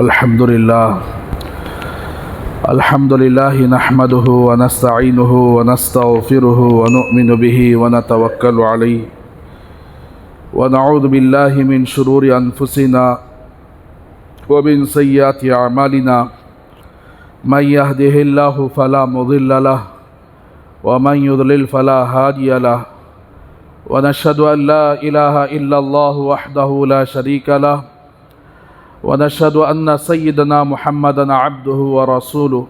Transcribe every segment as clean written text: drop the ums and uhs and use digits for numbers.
الحمد لله نحمده ونستعينه ونستغفره ونؤمن به ونتوكل عليه ونعوذ بالله من شرور أنفسنا ومن سيئات أعمالنا من يهده الله فلا مضل له ومن يضلل فلا هادي له ونشهد أن لا إله إلا الله وحده لا شريك له ونشهد أن سيدنا محمدا عبده ورسوله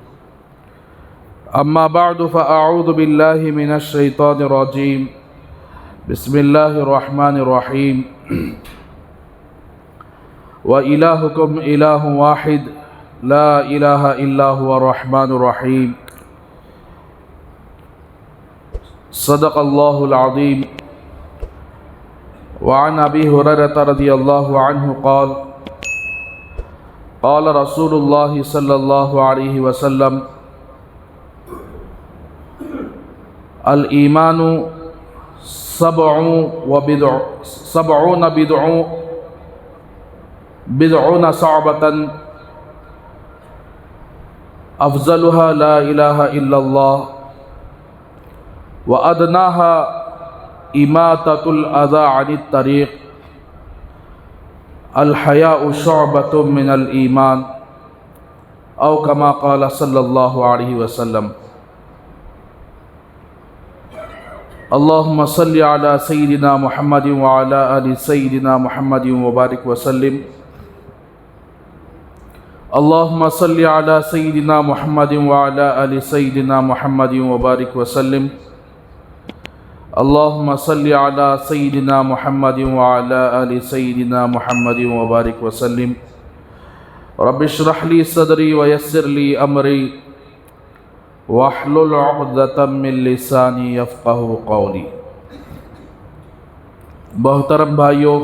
أما بعد فأعوذ بالله من الشيطان الرجيم بسم الله الرحمن الرحيم وإلهكم إله واحد لا إله إلا هو الرحمن الرحيم صدق الله العظيم وعن أبي هريرة رضي الله عنه قال قال رسول الله صلى الله عليه وسلم الإيمان بضعون صعبة أفضلها لا إله إلا الله وأدناها إماتة الأذى عن الطريق الحیاء شعبۃ من الایمان او کما قال صلی اللہ علیہ وسلم اللہم صلی علی سیدنا محمد وعلی آل سیدنا محمد وبارک وسلم اللہم صلی علی سیدنا محمد وعلی آل سیدنا محمد وبارک وسلم اللہم صلی علی سیدنا محمد وعلی آل سیدنا محمد وبارک وسلم رب اشرح لی صدری ویسر لی امری واحلل عقدۃ من لسانی یفقہوا قولی۔ محترم بھائیوں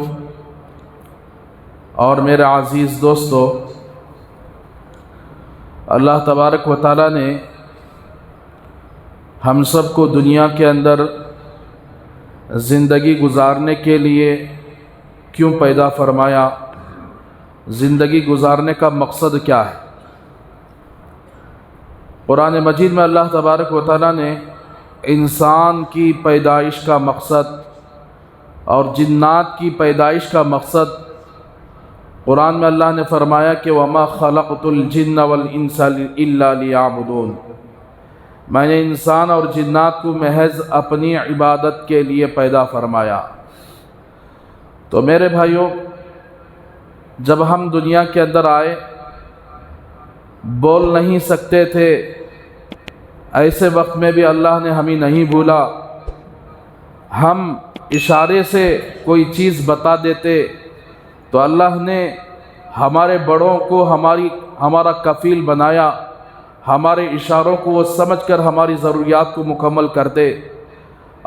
اور میرے عزیز دوستو، اللہ تبارک و تعالیٰ نے ہم سب کو دنیا کے اندر زندگی گزارنے کے لیے کیوں پیدا فرمایا؟ زندگی گزارنے کا مقصد کیا ہے؟ قرآن مجید میں اللہ تبارک و تعالیٰ نے انسان کی پیدائش کا مقصد اور جنات کی پیدائش کا مقصد قرآن میں اللہ نے فرمایا کہ وَمَا خَلَقْتُ الْجِنَّ وَالْإِنسَ إِلَّا لِيَعْبُدُونَ، میں نے انسان اور جنات کو محض اپنی عبادت کے لیے پیدا فرمایا۔ تو میرے بھائیوں، جب ہم دنیا کے اندر آئے بول نہیں سکتے تھے، ایسے وقت میں بھی اللہ نے ہمیں نہیں بھولا۔ ہم اشارے سے کوئی چیز بتا دیتے تو اللہ نے ہمارے بڑوں کو ہمارا کفیل بنایا، ہمارے اشاروں کو وہ سمجھ کر ہماری ضروریات کو مکمل کرتے،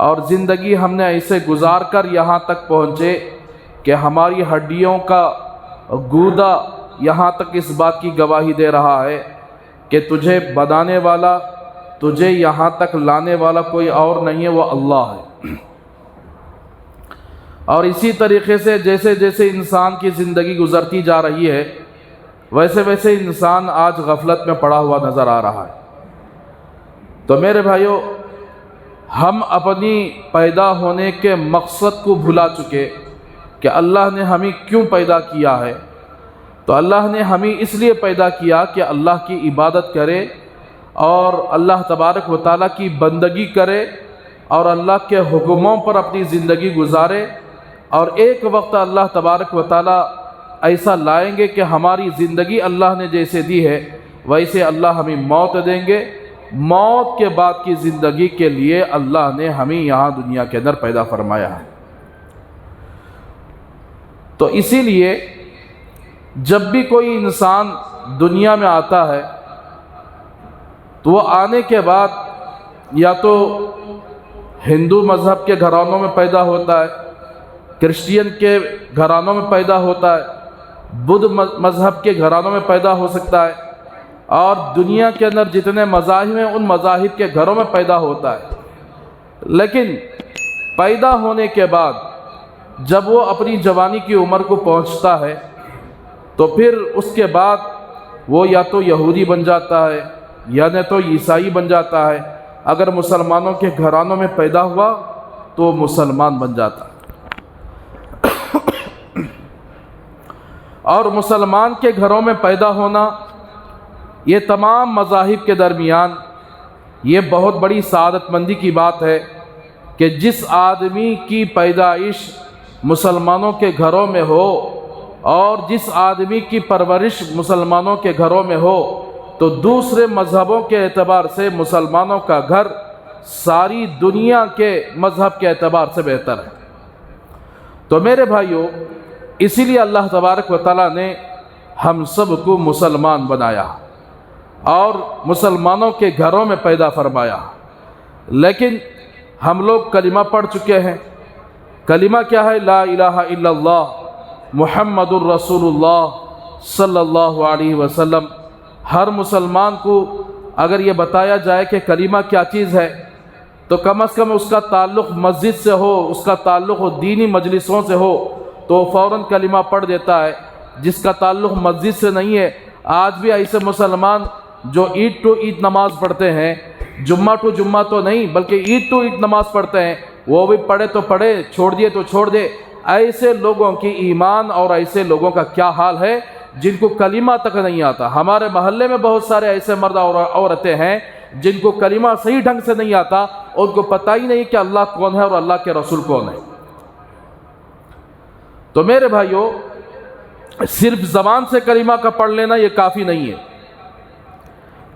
اور زندگی ہم نے ایسے گزار کر یہاں تک پہنچے کہ ہماری ہڈیوں کا گودا یہاں تک اس بات کی گواہی دے رہا ہے کہ تجھے بنانے والا، تجھے یہاں تک لانے والا کوئی اور نہیں ہے، وہ اللہ ہے۔ اور اسی طریقے سے جیسے جیسے انسان کی زندگی گزرتی جا رہی ہے، ویسے ویسے انسان آج غفلت میں پڑا ہوا نظر آ رہا ہے۔ تو میرے بھائیوں، ہم اپنی پیدا ہونے کے مقصد کو بھلا چکے کہ اللہ نے ہمیں کیوں پیدا کیا ہے۔ تو اللہ نے ہمیں اس لیے پیدا کیا کہ اللہ کی عبادت کرے اور اللہ تبارک و تعالیٰ کی بندگی کرے اور اللہ کے حکموں پر اپنی زندگی گزارے، اور ایک وقت اللہ تبارک و تعالیٰ ایسا لائیں گے کہ ہماری زندگی اللہ نے جیسے دی ہے ویسے اللہ ہمیں موت دیں گے۔ موت کے بعد کی زندگی کے لیے اللہ نے ہمیں یہاں دنیا کے اندر پیدا فرمایا ہے۔ تو اسی لیے جب بھی کوئی انسان دنیا میں آتا ہے تو وہ آنے کے بعد یا تو ہندو مذہب کے گھرانوں میں پیدا ہوتا ہے، کرسچین کے گھرانوں میں پیدا ہوتا ہے، بدھ مذہب کے گھرانوں میں پیدا ہو سکتا ہے، اور دنیا کے اندر جتنے مذاہب ہیں ان مذاہب کے گھروں میں پیدا ہوتا ہے۔ لیکن پیدا ہونے کے بعد جب وہ اپنی جوانی کی عمر کو پہنچتا ہے تو پھر اس کے بعد وہ یا تو یہودی بن جاتا ہے یا نہ تو عیسائی بن جاتا ہے۔ اگر مسلمانوں کے گھرانوں میں پیدا ہوا تو وہ مسلمان بن جاتا ہے۔ اور مسلمان کے گھروں میں پیدا ہونا یہ تمام مذاہب کے درمیان یہ بہت بڑی سعادت مندی کی بات ہے کہ جس آدمی کی پیدائش مسلمانوں کے گھروں میں ہو اور جس آدمی کی پرورش مسلمانوں کے گھروں میں ہو تو دوسرے مذہبوں کے اعتبار سے مسلمانوں کا گھر ساری دنیا کے مذہب کے اعتبار سے بہتر ہے۔ تو میرے بھائیوں، اسی لیے اللہ تبارک و تعالیٰ نے ہم سب کو مسلمان بنایا اور مسلمانوں کے گھروں میں پیدا فرمایا۔ لیکن ہم لوگ کلمہ پڑھ چکے ہیں۔ کلمہ کیا ہے؟ لا الہ الا اللہ محمد الرسول اللہ صلی اللہ علیہ وسلم۔ ہر مسلمان کو اگر یہ بتایا جائے کہ کلمہ کیا چیز ہے تو کم از کم اس کا تعلق مسجد سے ہو، اس کا تعلق دینی مجلسوں سے ہو تو وہ فوراً کلمہ پڑھ دیتا ہے۔ جس کا تعلق مسجد سے نہیں ہے، آج بھی ایسے مسلمان جو عید ٹو عید نماز پڑھتے ہیں، جمعہ ٹو جمعہ تو نہیں بلکہ عید ٹو عید نماز پڑھتے ہیں، وہ بھی پڑھے تو پڑھے، چھوڑ دیے تو چھوڑ دے۔ ایسے لوگوں کی ایمان اور ایسے لوگوں کا کیا حال ہے جن کو کلمہ تک نہیں آتا۔ ہمارے محلے میں بہت سارے ایسے مرد اور عورتیں ہیں جن کو کلمہ صحیح ڈھنگ سے نہیں آتا، ان کو پتہ ہی نہیں کہ اللہ کون ہے اور اللہ کے رسول کون ہے۔ تو میرے بھائیوں، صرف زبان سے کلمہ کا پڑھ لینا یہ کافی نہیں ہے۔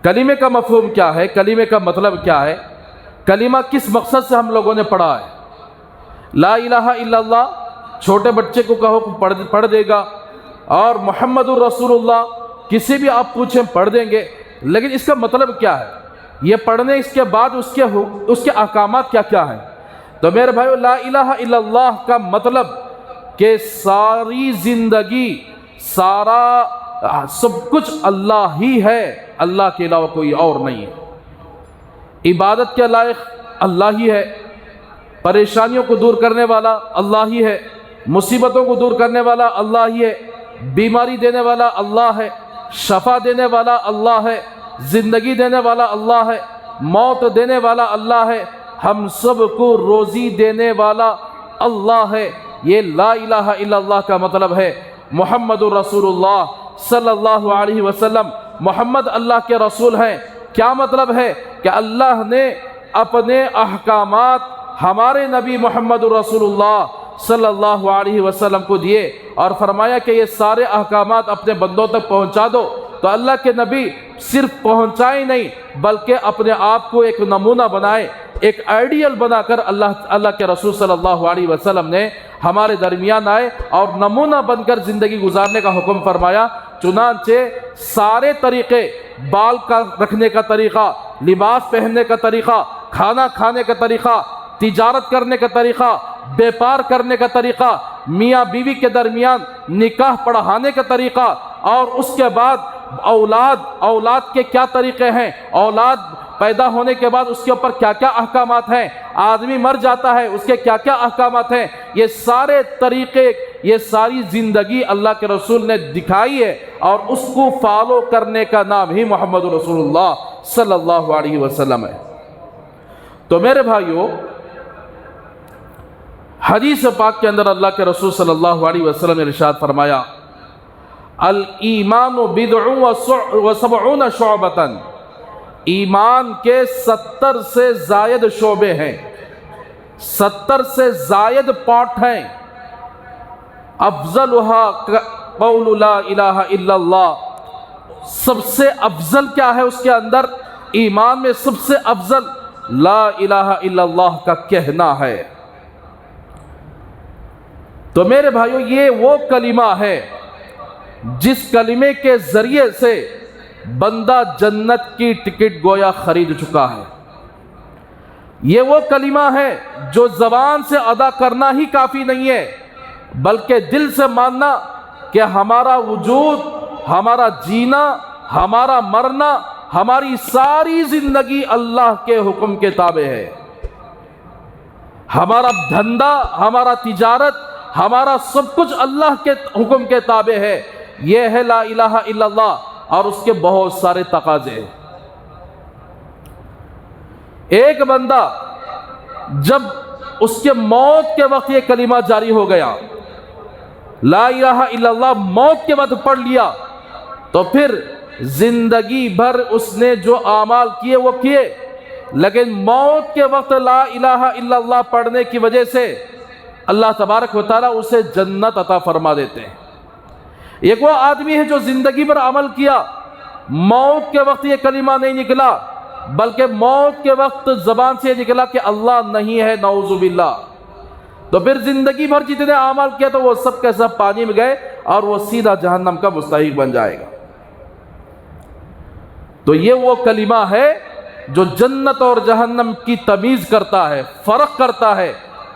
کلمے کا مفہوم کیا ہے؟ کلمے کا مطلب کیا ہے؟ کلمہ کس مقصد سے ہم لوگوں نے پڑھا ہے؟ لا الہ الا اللہ چھوٹے بچے کو کہو پڑھ دے گا، اور محمد الرسول اللہ کسی بھی آپ پوچھیں پڑھ دیں گے، لیکن اس کا مطلب کیا ہے؟ یہ پڑھنے اس کے بعد اس کے احکامات کیا کیا ہیں؟ تو میرے بھائیو، لا الہ الا اللہ کا مطلب کہ ساری زندگی، سارا سب کچھ اللہ ہی ہے، اللہ کے علاوہ کوئی اور نہیں ہے۔ عبادت کے لائق اللہ ہی ہے، پریشانیوں کو دور کرنے والا اللہ ہی ہے، مصیبتوں کو دور کرنے والا اللہ ہی ہے، بیماری دینے والا اللہ ہے، شفا دینے والا اللہ ہے، زندگی دینے والا اللہ ہے، موت دینے والا اللہ ہے، ہم سب کو روزی دینے والا اللہ ہے۔ یہ لا الہ الا اللہ کا مطلب ہے۔ محمد الرسول اللہ صلی اللہ علیہ وسلم، محمد اللہ کے رسول ہیں۔ کیا مطلب ہے؟ کہ اللہ نے اپنے احکامات ہمارے نبی محمد الرسول اللہ صلی اللہ علیہ وسلم کو دیے اور فرمایا کہ یہ سارے احکامات اپنے بندوں تک پہنچا دو۔ تو اللہ کے نبی صرف پہنچائے نہیں بلکہ اپنے آپ کو ایک نمونہ بنائے، ایک آئیڈیل بنا کر اللہ کے رسول صلی اللہ علیہ وسلم نے ہمارے درمیان آئے اور نمونہ بن کر زندگی گزارنے کا حکم فرمایا۔ چنانچہ سارے طریقے، بال کا رکھنے کا طریقہ، لباس پہننے کا طریقہ، کھانا کھانے کا طریقہ، تجارت کرنے کا طریقہ، بیپار کرنے کا طریقہ، میاں بیوی کے درمیان نکاح پڑھانے کا طریقہ، اور اس کے بعد اولاد کے کیا طریقے ہیں، اولاد پیدا ہونے کے بعد اس کے اوپر کیا کیا احکامات ہیں، آدمی مر جاتا ہے اس کے کیا کیا احکامات ہیں، یہ سارے طریقے، یہ ساری زندگی اللہ کے رسول نے دکھائی ہے، اور اس کو فالو کرنے کا نام ہی محمد رسول اللہ صلی اللہ علیہ وسلم ہے۔ تو میرے بھائیوں، حدیث پاک کے اندر اللہ کے رسول صلی اللہ علیہ وسلم نے ارشاد فرمایا، الایمان بدع و سبعون شعبۃ، ایمان کے 70 سے زائد شعبے ہیں، 70 سے زائد پارٹ ہیں۔ افضلها قول لا الہ الا اللہ، سب سے افضل کیا ہے اس کے اندر؟ ایمان میں سب سے افضل لا الہ الا اللہ کا کہنا ہے۔ تو میرے بھائیو، یہ وہ کلمہ ہے جس کلمے کے ذریعے سے بندہ جنت کی ٹکٹ گویا خرید چکا ہے۔ یہ وہ کلمہ ہے جو زبان سے ادا کرنا ہی کافی نہیں ہے بلکہ دل سے ماننا کہ ہمارا وجود، ہمارا جینا، ہمارا مرنا، ہماری ساری زندگی اللہ کے حکم کے تابع ہے۔ ہمارا دھندا، ہمارا تجارت، ہمارا سب کچھ اللہ کے حکم کے تابع ہے۔ یہ ہے لا الہ الا اللہ، اور اس کے بہت سارے تقاضے ہیں۔ ایک بندہ جب اس کے موت کے وقت یہ کلمہ جاری ہو گیا، لا الہ الا اللہ موت کے وقت پڑھ لیا، تو پھر زندگی بھر اس نے جو اعمال کیے وہ کیے، لیکن موت کے وقت لا الہ الا اللہ پڑھنے کی وجہ سے اللہ تبارک و تعالیٰ اسے جنت عطا فرما دیتے ہیں۔ ایک وہ آدمی ہے جو زندگی بھر عمل کیا، موت کے وقت یہ کلمہ نہیں نکلا، بلکہ موت کے وقت زبان سے یہ نکلا کہ اللہ نہیں ہے، نعوذ باللہ، تو پھر زندگی بھر جتنے اعمال کیا تو وہ سب کے سب پانی میں گئے اور وہ سیدھا جہنم کا مستحق بن جائے گا۔ تو یہ وہ کلمہ ہے جو جنت اور جہنم کی تمیز کرتا ہے، فرق کرتا ہے۔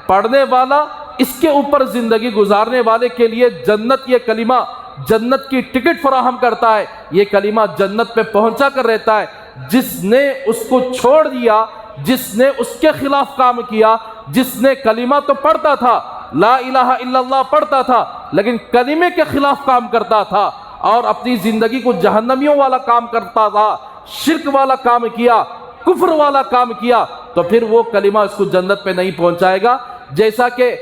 پڑھنے والا، اس کے اوپر زندگی گزارنے والے کے لیے جنت، یہ کلمہ جنت کی ٹکٹ فراہم کرتا ہے، یہ کلمہ جنت پہ پہنچا کر رہتا ہے۔ جس نے اس کو چھوڑ دیا، جس نے اس کے خلاف کام کیا، جس نے کلمہ تو پڑھتا تھا، لا الہ الا اللہ پڑھتا تھا، لیکن کلمے کے خلاف کام کرتا تھا اور اپنی زندگی کو جہنمیوں والا کام کرتا تھا، شرک والا کام کیا، کفر والا کام کیا، تو پھر وہ کلمہ اس کو جنت پہ نہیں پہنچائے گا۔ جیسا کہ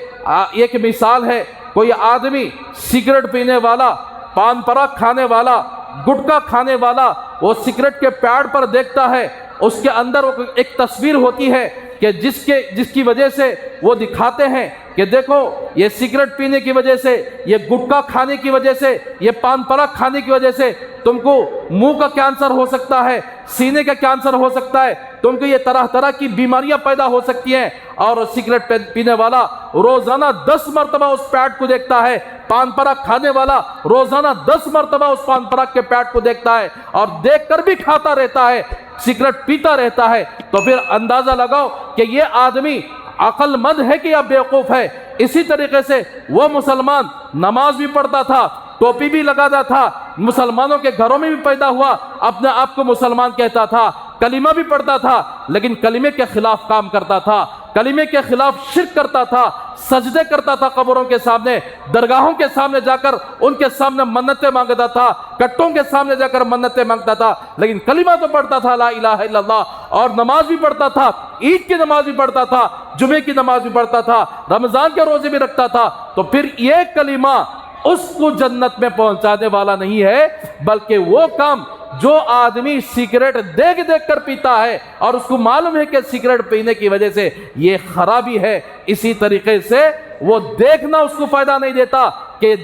ایک مثال ہے، کوئی آدمی سگریٹ پینے والا، پان پراگ کھانے والا، گٹکا کھانے والا، وہ سگریٹ کے پیڈ پر دیکھتا ہے، اس کے اندر ایک تصویر ہوتی ہے کہ جس کی وجہ سے وہ دکھاتے ہیں کہ دیکھو یہ سگریٹ پینے کی وجہ سے، یہ گٹکا کھانے کی وجہ سے، یہ پان پراگ کھانے کی وجہ سے تم کو منہ کا کینسر ہو سکتا ہے، سینے کا کینسر ہو سکتا ہے، تم کو یہ طرح طرح کی بیماریاں پیدا ہو سکتی ہیں۔ اور سگریٹ پینے والا روزانہ 10 مرتبہ اس پیڈ کو دیکھتا ہے، پان پراگ کھانے والا روزانہ 10 مرتبہ اس پان پراگ کے پیڈ کو دیکھتا ہے اور دیکھ کر بھی کھاتا رہتا ہے، سگریٹ پیتا رہتا ہے، تو پھر اندازہ لگاؤ کہ یہ آدمی عقل مند ہے کہ یا بیوقوف ہے۔ اسی طریقے سے وہ مسلمان نماز بھی پڑھتا تھا، ٹوپی بھی لگاتا تھا، مسلمانوں کے گھروں میں بھی پیدا ہوا، اپنے آپ کو مسلمان کہتا تھا، کلمہ بھی پڑھتا تھا، لیکن کلمے کے خلاف کام کرتا تھا، کلمے کے خلاف شرک کرتا تھا، سجدے کرتا تھا قبروں کے سامنے، درگاہوں کے سامنے جا کر ان کے سامنے منتیں مانگتا تھا، کٹوں کے سامنے جا کر منتیں مانگتا تھا، لیکن کلمہ تو پڑھتا تھا لا الہ الا اللہ، اور نماز بھی پڑھتا تھا، عید کی نماز بھی پڑھتا تھا، جمعے کی نماز بھی پڑھتا تھا، رمضان کے روزے بھی رکھتا تھا۔ تو پھر یہ کلمہ اس کو جنت میں پہنچانے والا نہیں ہے، بلکہ وہ کام جو آدمی سگریٹ دیکھ دیکھ کر پیتا ہے اور اس کو معلوم ہے کہ سگریٹ پینے کی وجہ سے یہ خرابی ہے، اسی طریقے سے وہ دیکھنا اس کو فائدہ نہیں دیتا کہ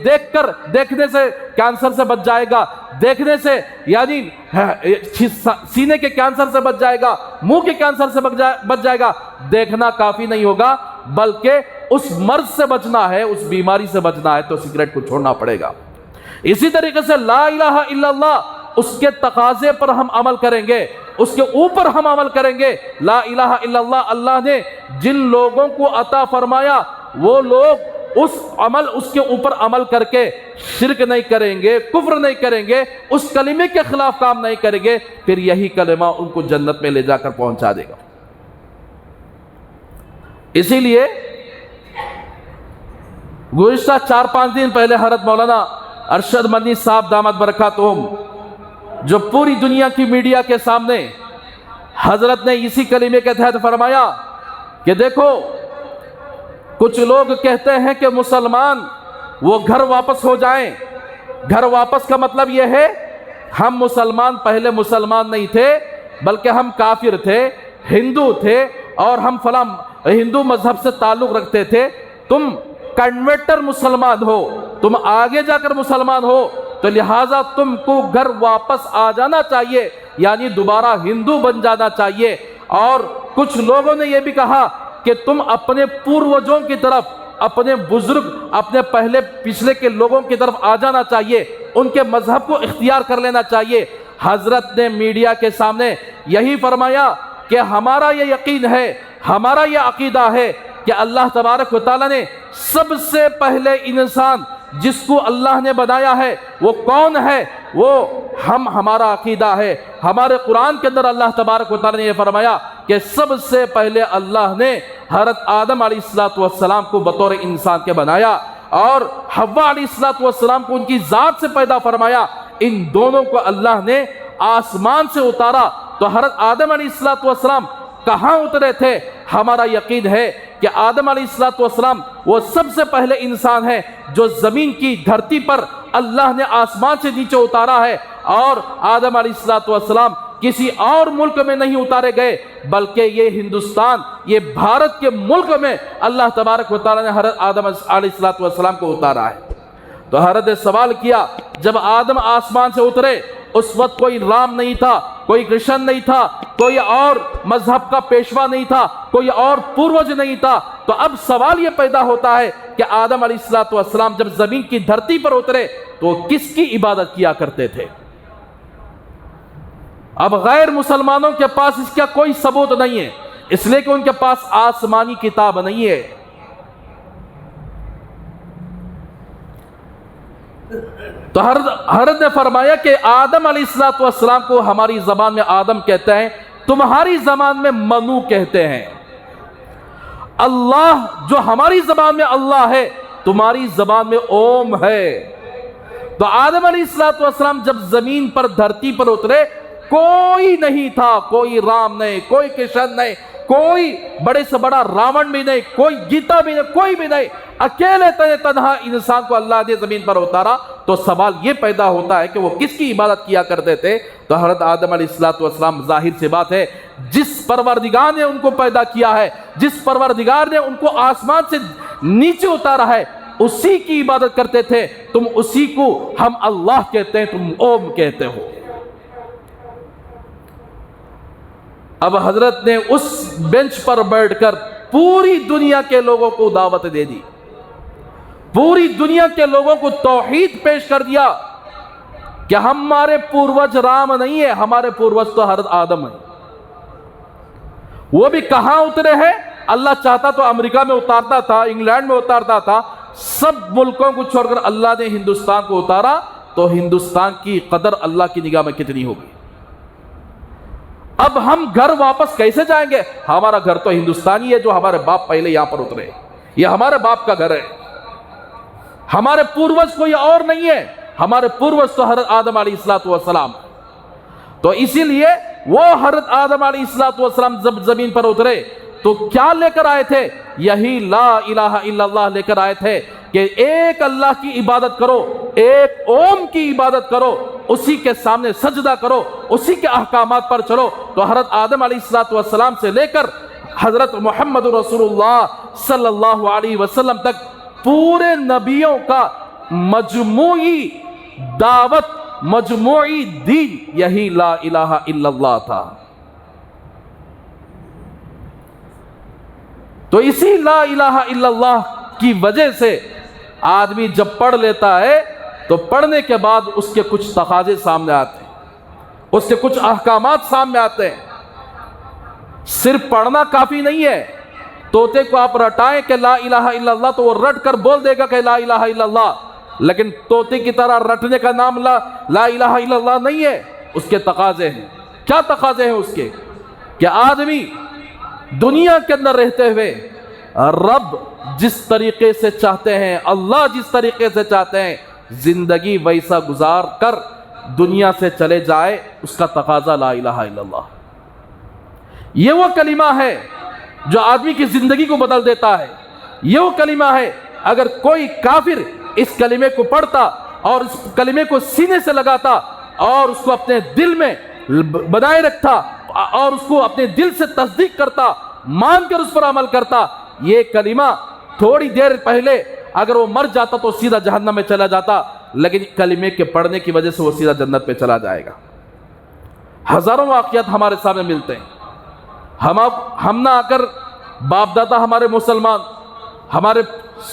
دیکھنے سے کینسر سے بچ جائے گا، دیکھنے سے یعنی سینے کے کینسر سے بچ جائے گا، منہ کے کینسر سے بچ جائے گا۔ دیکھنا کافی نہیں ہوگا، بلکہ اس مرض سے بچنا ہے، اس بیماری سے بچنا ہے تو سگریٹ کو چھوڑنا پڑے گا۔ اسی طریقے سے لا الہ الا اللہ، اس کے تقاضے پر ہم عمل کریں گے، اس کے اوپر ہم عمل کریں گے۔ لا الہ الا اللہ، اللہ نے جن لوگوں کو عطا فرمایا وہ لوگ اس کے اوپر عمل کر کے شرک نہیں کریں گے، کفر نہیں کریں گے، اس کلمے کے خلاف کام نہیں کریں گے، پھر یہی کلمہ ان کو جنت میں لے جا کر پہنچا دے گا۔ اسی لیے گزشتہ 4-5 دن پہلے حضرت مولانا ارشد مدنی صاحب دامت برکاتہم، جو پوری دنیا کی میڈیا کے سامنے حضرت نے اسی کلمے کے تحت فرمایا کہ دیکھو کچھ لوگ کہتے ہیں کہ مسلمان وہ گھر واپس ہو جائیں۔ گھر واپس کا مطلب یہ ہے ہم مسلمان پہلے مسلمان نہیں تھے، بلکہ ہم کافر تھے، ہندو تھے، اور ہم فلاں ہندو مذہب سے تعلق رکھتے تھے، تم کنورٹر مسلمان ہو، تم آگے جا کر مسلمان ہو، تو لہٰذا تم کو گھر واپس آ جانا چاہیے، یعنی دوبارہ ہندو بن جانا چاہیے۔ اور کچھ لوگوں نے یہ بھی کہا کہ تم اپنے پوروجوں کی طرف، اپنے بزرگ، اپنے پچھلے کے لوگوں کی طرف آ جانا چاہیے، ان کے مذہب کو اختیار کر لینا چاہیے۔ حضرت نے میڈیا کے سامنے یہی فرمایا کہ ہمارا یہ یقین ہے، ہمارا یہ عقیدہ ہے کہ اللہ تبارک و تعالیٰ نے سب سے پہلے انسان جس کو اللہ نے بنایا ہے وہ کون ہے؟ وہ ہمارا عقیدہ ہے، ہمارے قرآن کے اندر اللہ تبارک و تعالیٰ نے یہ فرمایا کہ سب سے پہلے اللہ نے حضرت آدم علیہ السلام کو بطور انسان کے بنایا، اور حوا علیہ السلام کو ان کی ذات سے پیدا فرمایا، ان دونوں کو اللہ نے آسمان سے اتارا تو حضرت آدم علیہ السلام کہاں اترے تھے؟ ہمارا یقین ہے کہ آدم علیہ السلام وہ سب سے پہلے انسان ہے جو زمین کی دھرتی پر اللہ نے آسمان سے نیچے اتارا ہے، اور آدم علیہ السلام کسی اور ملک میں نہیں اتارے گئے بلکہ یہ ہندوستان، یہ بھارت کے ملک میں اللہ تبارک و تعالیٰ نے حضرت آدم علیہ السلام کو اتارا ہے۔ تو حضرت نے سوال کیا، جب آدم آسمان سے اترے اس وقت کوئی رام نہیں تھا، کوئی کرشن نہیں تھا، کوئی اور مذہب کا پیشوا نہیں تھا، کوئی اور پوروج نہیں تھا، تو اب سوال یہ پیدا ہوتا ہے کہ آدم علیہ السلام جب زمین کی دھرتی پر اترے تو وہ کس کی عبادت کیا کرتے تھے؟ اب غیر مسلمانوں کے پاس اس کا کوئی ثبوت نہیں ہے، اس لیے کہ ان کے پاس آسمانی کتاب نہیں ہے۔ تو حضرت نے فرمایا کہ آدم علیہ السلام کو ہماری زبان میں آدم کہتے ہیں، تمہاری زبان میں منو کہتے ہیں۔ اللہ جو ہماری زبان میں اللہ ہے، تمہاری زبان میں اوم ہے۔ تو آدم علیہ السلام جب زمین پر دھرتی پر اترے کوئی نہیں تھا، کوئی رام نہیں، کوئی کرشن نہیں، کوئی بڑے سے بڑا راون بھی نہیں، کوئی گیتا بھی نہیں، کوئی بھی نہیں، اکیلے تنہا انسان کو اللہ نے زمین پر اتارا۔ تو سوال یہ پیدا ہوتا ہے کہ وہ کس کی عبادت کیا کرتے تھے؟ تو حضرت آدم علیہ السلام، ظاہر سی بات ہے جس پروردگار نے ان کو پیدا کیا ہے، جس پروردگار نے ان کو آسمان سے نیچے اتارا ہے، اسی کی عبادت کرتے تھے۔ تم اسی کو ہم اللہ کہتے ہیں، تم اوم کہتے ہو۔ اب حضرت نے اس بینچ پر بیٹھ کر پوری دنیا کے لوگوں کو دعوت دے دی، پوری دنیا کے لوگوں کو توحید پیش کر دیا کہ ہمارے پوروج رام نہیں ہے، ہمارے پوروج تو حضرت آدم ہے۔ وہ بھی کہاں اترے ہیں؟ اللہ چاہتا تو امریکہ میں اتارتا تھا، انگلینڈ میں اتارتا تھا، سب ملکوں کو چھوڑ کر اللہ نے ہندوستان کو اتارا، تو ہندوستان کی قدر اللہ کی نگاہ میں کتنی ہوگی؟ اب ہم گھر واپس کیسے جائیں گے؟ ہمارا گھر تو ہندوستانی ہے، جو ہمارے باپ پہلے یہاں پر اترے، یہ ہمارے باپ کا گھر ہے، ہمارے پوروج کوئی اور نہیں ہے، ہمارے پوروج تو حضرت آدم علیہ السلام۔ تو اسی لیے وہ حضرت آدم علیہ السلام جب زمین پر اترے تو کیا لے کر آئے تھے؟ یہی لا الہ الا اللہ لے کر آئے تھے کہ ایک اللہ کی عبادت کرو، ایک اوم کی عبادت کرو، اسی کے سامنے سجدہ کرو، اسی کے احکامات پر چلو۔ تو حضرت آدم علیہ السلام سے لے کر حضرت محمد رسول اللہ صلی اللہ علیہ وسلم تک پورے نبیوں کا مجموعی دعوت، مجموعی دین یہی لا الہ الا اللہ تھا۔ تو اسی لا الہ الا اللہ کی وجہ سے آدمی جب پڑھ لیتا ہے تو پڑھنے کے بعد اس کے کچھ تقاضے سامنے آتے ہیں، اس کے کچھ احکامات سامنے آتے ہیں۔ صرف پڑھنا کافی نہیں ہے، طوطے کو آپ رٹائیں کہ لا الہ الا اللہ تو وہ رٹ کر بول دے گا کہ لا الہ الا اللہ، لیکن طوطے کی طرح رٹنے کا نام لا الہ الا اللہ نہیں ہے۔ اس کے تقاضے ہیں۔ کیا تقاضے ہیں اس کے؟ کہ آدمی دنیا کے اندر رہتے ہوئے رب جس طریقے سے چاہتے ہیں، اللہ جس طریقے سے چاہتے ہیں، زندگی ویسا گزار کر دنیا سے چلے جائے، اس کا تقاضا لا الہ الا اللہ۔ یہ وہ کلمہ ہے جو آدمی کی زندگی کو بدل دیتا ہے۔ یہ وہ کلمہ ہے اگر کوئی کافر اس کلمے کو پڑھتا اور اس کلمے کو سینے سے لگاتا اور اس کو اپنے دل میں بنائے رکھتا اور اس کو اپنے دل سے تصدیق کرتا، مان کر اس پر عمل کرتا، یہ کلمہ تھوڑی دیر پہلے اگر وہ مر جاتا تو سیدھا جہنم میں چلا جاتا، لیکن کلمے کے پڑھنے کی وجہ سے وہ سیدھا جنت پہ چلا جائے گا۔ ہزاروں واقعات ہمارے سامنے ملتے ہیں۔ ہم نہ آ کر باپ دادا ہمارے مسلمان، ہمارے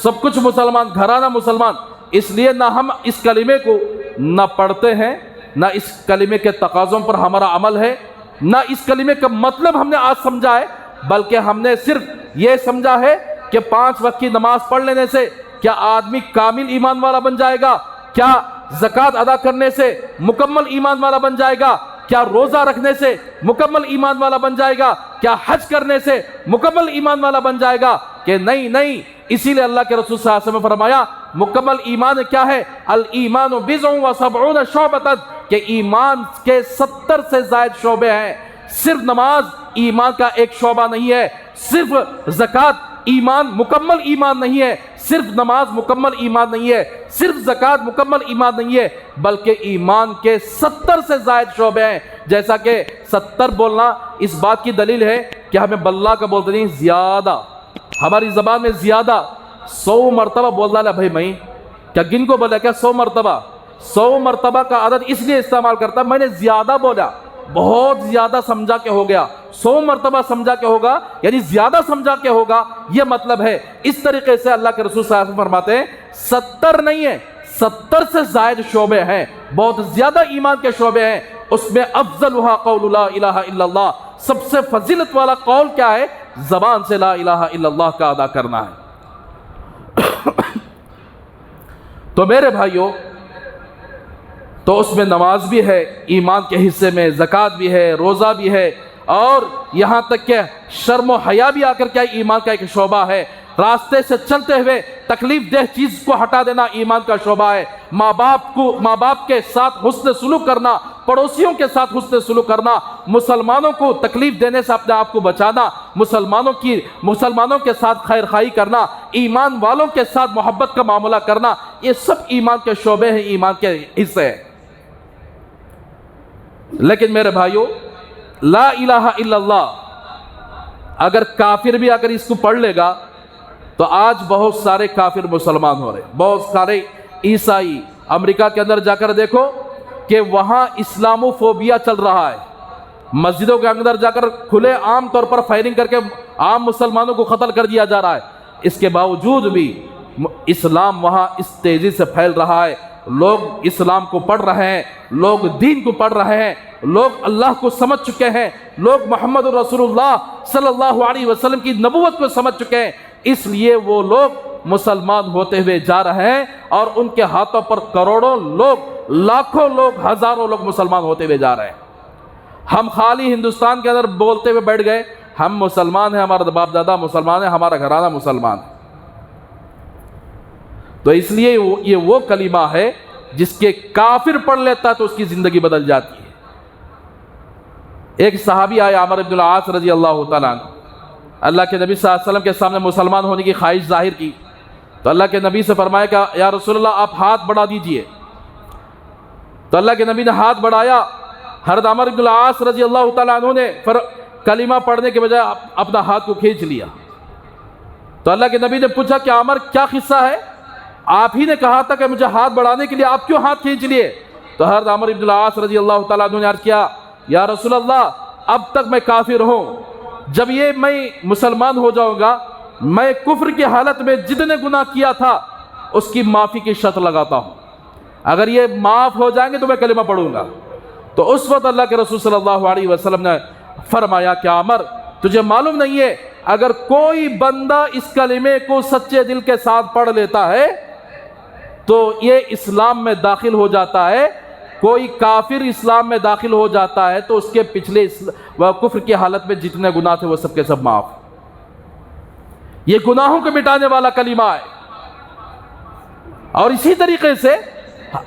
سب کچھ مسلمان، گھرانہ مسلمان، اس لیے نہ ہم اس کلمے کو نہ پڑھتے ہیں، نہ اس کلمے کے تقاضوں پر ہمارا عمل ہے، نہ اس کلمے کا مطلب ہم نے آج سمجھا ہے، بلکہ ہم نے صرف یہ سمجھا ہے کہ 5 وقت کی نماز پڑھ لینے سے کیا آدمی کامل ایمان والا بن جائے گا؟ کیا زکوٰۃ ادا کرنے سے مکمل ایمان والا بن جائے گا؟ کیا روزہ رکھنے سے مکمل ایمان والا بن جائے گا؟ کیا حج کرنے سے مکمل ایمان والا بن جائے گا؟ کہ نہیں۔ اسی لیے اللہ کے رسول صلی اللہ علیہ وسلم نے فرمایا مکمل ایمان کیا ہے؟ الایمان بضع و سبعون شعبۃ، کہ ایمان کے 70 سے زائد شعبے ہیں. صرف نماز ایمان کا ایک شعبہ نہیں ہے، صرف زکوٰۃ ایمان مکمل ایمان نہیں ہے، صرف نماز مکمل ایمان نہیں ہے، صرف زکوٰۃ مکمل ایمان نہیں ہے، بلکہ ایمان کے 70 سے زائد شعبے ہیں. جیسا کہ 70 بولنا اس بات کی دلیل ہے کہ ہمیں باللہ کا بولتے نہیں، زیادہ ہماری زبان میں زیادہ 100 مرتبہ بول ڈالا بھائی. میں کیا گن کو بولا کیا 100 مرتبہ؟ 100 مرتبہ کا عدد اس لیے استعمال کرتا، میں نے زیادہ بولا، بہت زیادہ سمجھا کہ ہو گیا. 100 مرتبہ سمجھا کہ ہوگا یعنی زیادہ سمجھا کہ ہوگا، یہ مطلب ہے. اس طریقے سے اللہ کے رسول صلی اللہ علیہ وسلم فرماتے ہیں 70 نہیں ہے، 70 سے زائد شعبے ہیں، بہت زیادہ ایمان کے شعبے ہیں. اس میں افضلها قول لا الہ الا اللہ، سب سے فضیلت والا قول کیا ہے؟ زبان سے لا الہ الا اللہ کا ادا کرنا ہے. تو میرے بھائیوں، تو اس میں نماز بھی ہے ایمان کے حصے میں، زکوٰۃ بھی ہے، روزہ بھی ہے، اور یہاں تک کہ شرم و حیا بھی آ کر کیا ایمان کا ایک شعبہ ہے. راستے سے چلتے ہوئے تکلیف دہ چیز کو ہٹا دینا ایمان کا شعبہ ہے. ماں باپ کے ساتھ حسن سلوک کرنا، پڑوسیوں کے ساتھ حسن سلوک کرنا، مسلمانوں کو تکلیف دینے سے اپنے آپ کو بچانا، مسلمانوں کے ساتھ خیر خواہی کرنا، ایمان والوں کے ساتھ محبت کا معاملہ کرنا، یہ سب ایمان کے شعبے ہیں، ایمان کے حصے ہیں. لیکن میرے بھائیوں، لا الہ الا اللہ اگر کافر بھی اگر اس کو پڑھ لے گا تو آج بہت سارے کافر مسلمان ہو رہے ہیں. بہت سارے عیسائی امریکہ کے اندر جا کر دیکھو کہ وہاں اسلامو فوبیا چل رہا ہے. مسجدوں کے اندر جا کر کھلے عام طور پر فائرنگ کر کے عام مسلمانوں کو قتل کر دیا جا رہا ہے. اس کے باوجود بھی اسلام وہاں اس تیزی سے پھیل رہا ہے. لوگ اسلام کو پڑھ رہے ہیں، لوگ دین کو پڑھ رہے ہیں، لوگ اللہ کو سمجھ چکے ہیں، لوگ محمد رسول اللہ صلی اللہ علیہ وسلم کی نبوت کو سمجھ چکے ہیں. اس لیے وہ لوگ مسلمان ہوتے ہوئے جا رہے ہیں، اور ان کے ہاتھوں پر کروڑوں لوگ، لاکھوں لوگ، ہزاروں لوگ مسلمان ہوتے ہوئے جا رہے ہیں. ہم خالی ہندوستان کے اندر بولتے ہوئے بیٹھ گئے ہم مسلمان ہیں، ہمارا باپ دادا مسلمان ہے، ہمارا گھرانہ مسلمان ہے. تو اس لیے یہ وہ کلمہ ہے جس کے کافر پڑھ لیتا تو اس کی زندگی بدل جاتی ہے. ایک صحابی آئے عمرو بن العاص رضی اللہ تعالیٰ عنہ، اللہ کے نبی صلی اللہ علیہ وسلم کے سامنے مسلمان ہونے کی خواہش ظاہر کی. تو اللہ کے نبی سے فرمایا کہ یا رسول اللہ آپ ہاتھ بڑھا دیجئے. تو اللہ کے نبی نے ہاتھ بڑھایا. حضرت عمرو بن العاص رضی اللہ تعالیٰ عنہ نے کلمہ پڑھنے کے بجائے اپنا ہاتھ کو کھینچ لیا. تو اللہ کے نبی نے پوچھا کہ عمر کیا قصہ ہے؟ آپ ہی نے کہا تھا کہ مجھے ہاتھ بڑھانے کے لیے آپ کیوں ہاتھ کھینچ لیے؟ تو حضرت عمرو بن العاص رضی اللہ تعالیٰ عنہ نے عرض کیا یا رسول اللہ اب تک میں کافر ہوں، جب یہ میں مسلمان ہو جاؤں گا میں کفر کی حالت میں جتنے گناہ کیا تھا اس کی معافی کی شرط لگاتا ہوں، اگر یہ معاف ہو جائیں گے تو میں کلمہ پڑھوں گا. تو اس وقت اللہ کے رسول صلی اللہ علیہ وسلم نے فرمایا کہ عمر تجھے معلوم نہیں ہے اگر کوئی بندہ اس کلمے کو سچے دل کے ساتھ پڑھ لیتا ہے تو یہ اسلام میں داخل ہو جاتا ہے، کوئی کافر اسلام میں داخل ہو جاتا ہے تو اس کے پچھلے کفر کی حالت میں جتنے گناہ تھے وہ سب کے سب معاف. یہ گناہوں کو مٹانے والا کلمہ ہے. اور اسی طریقے سے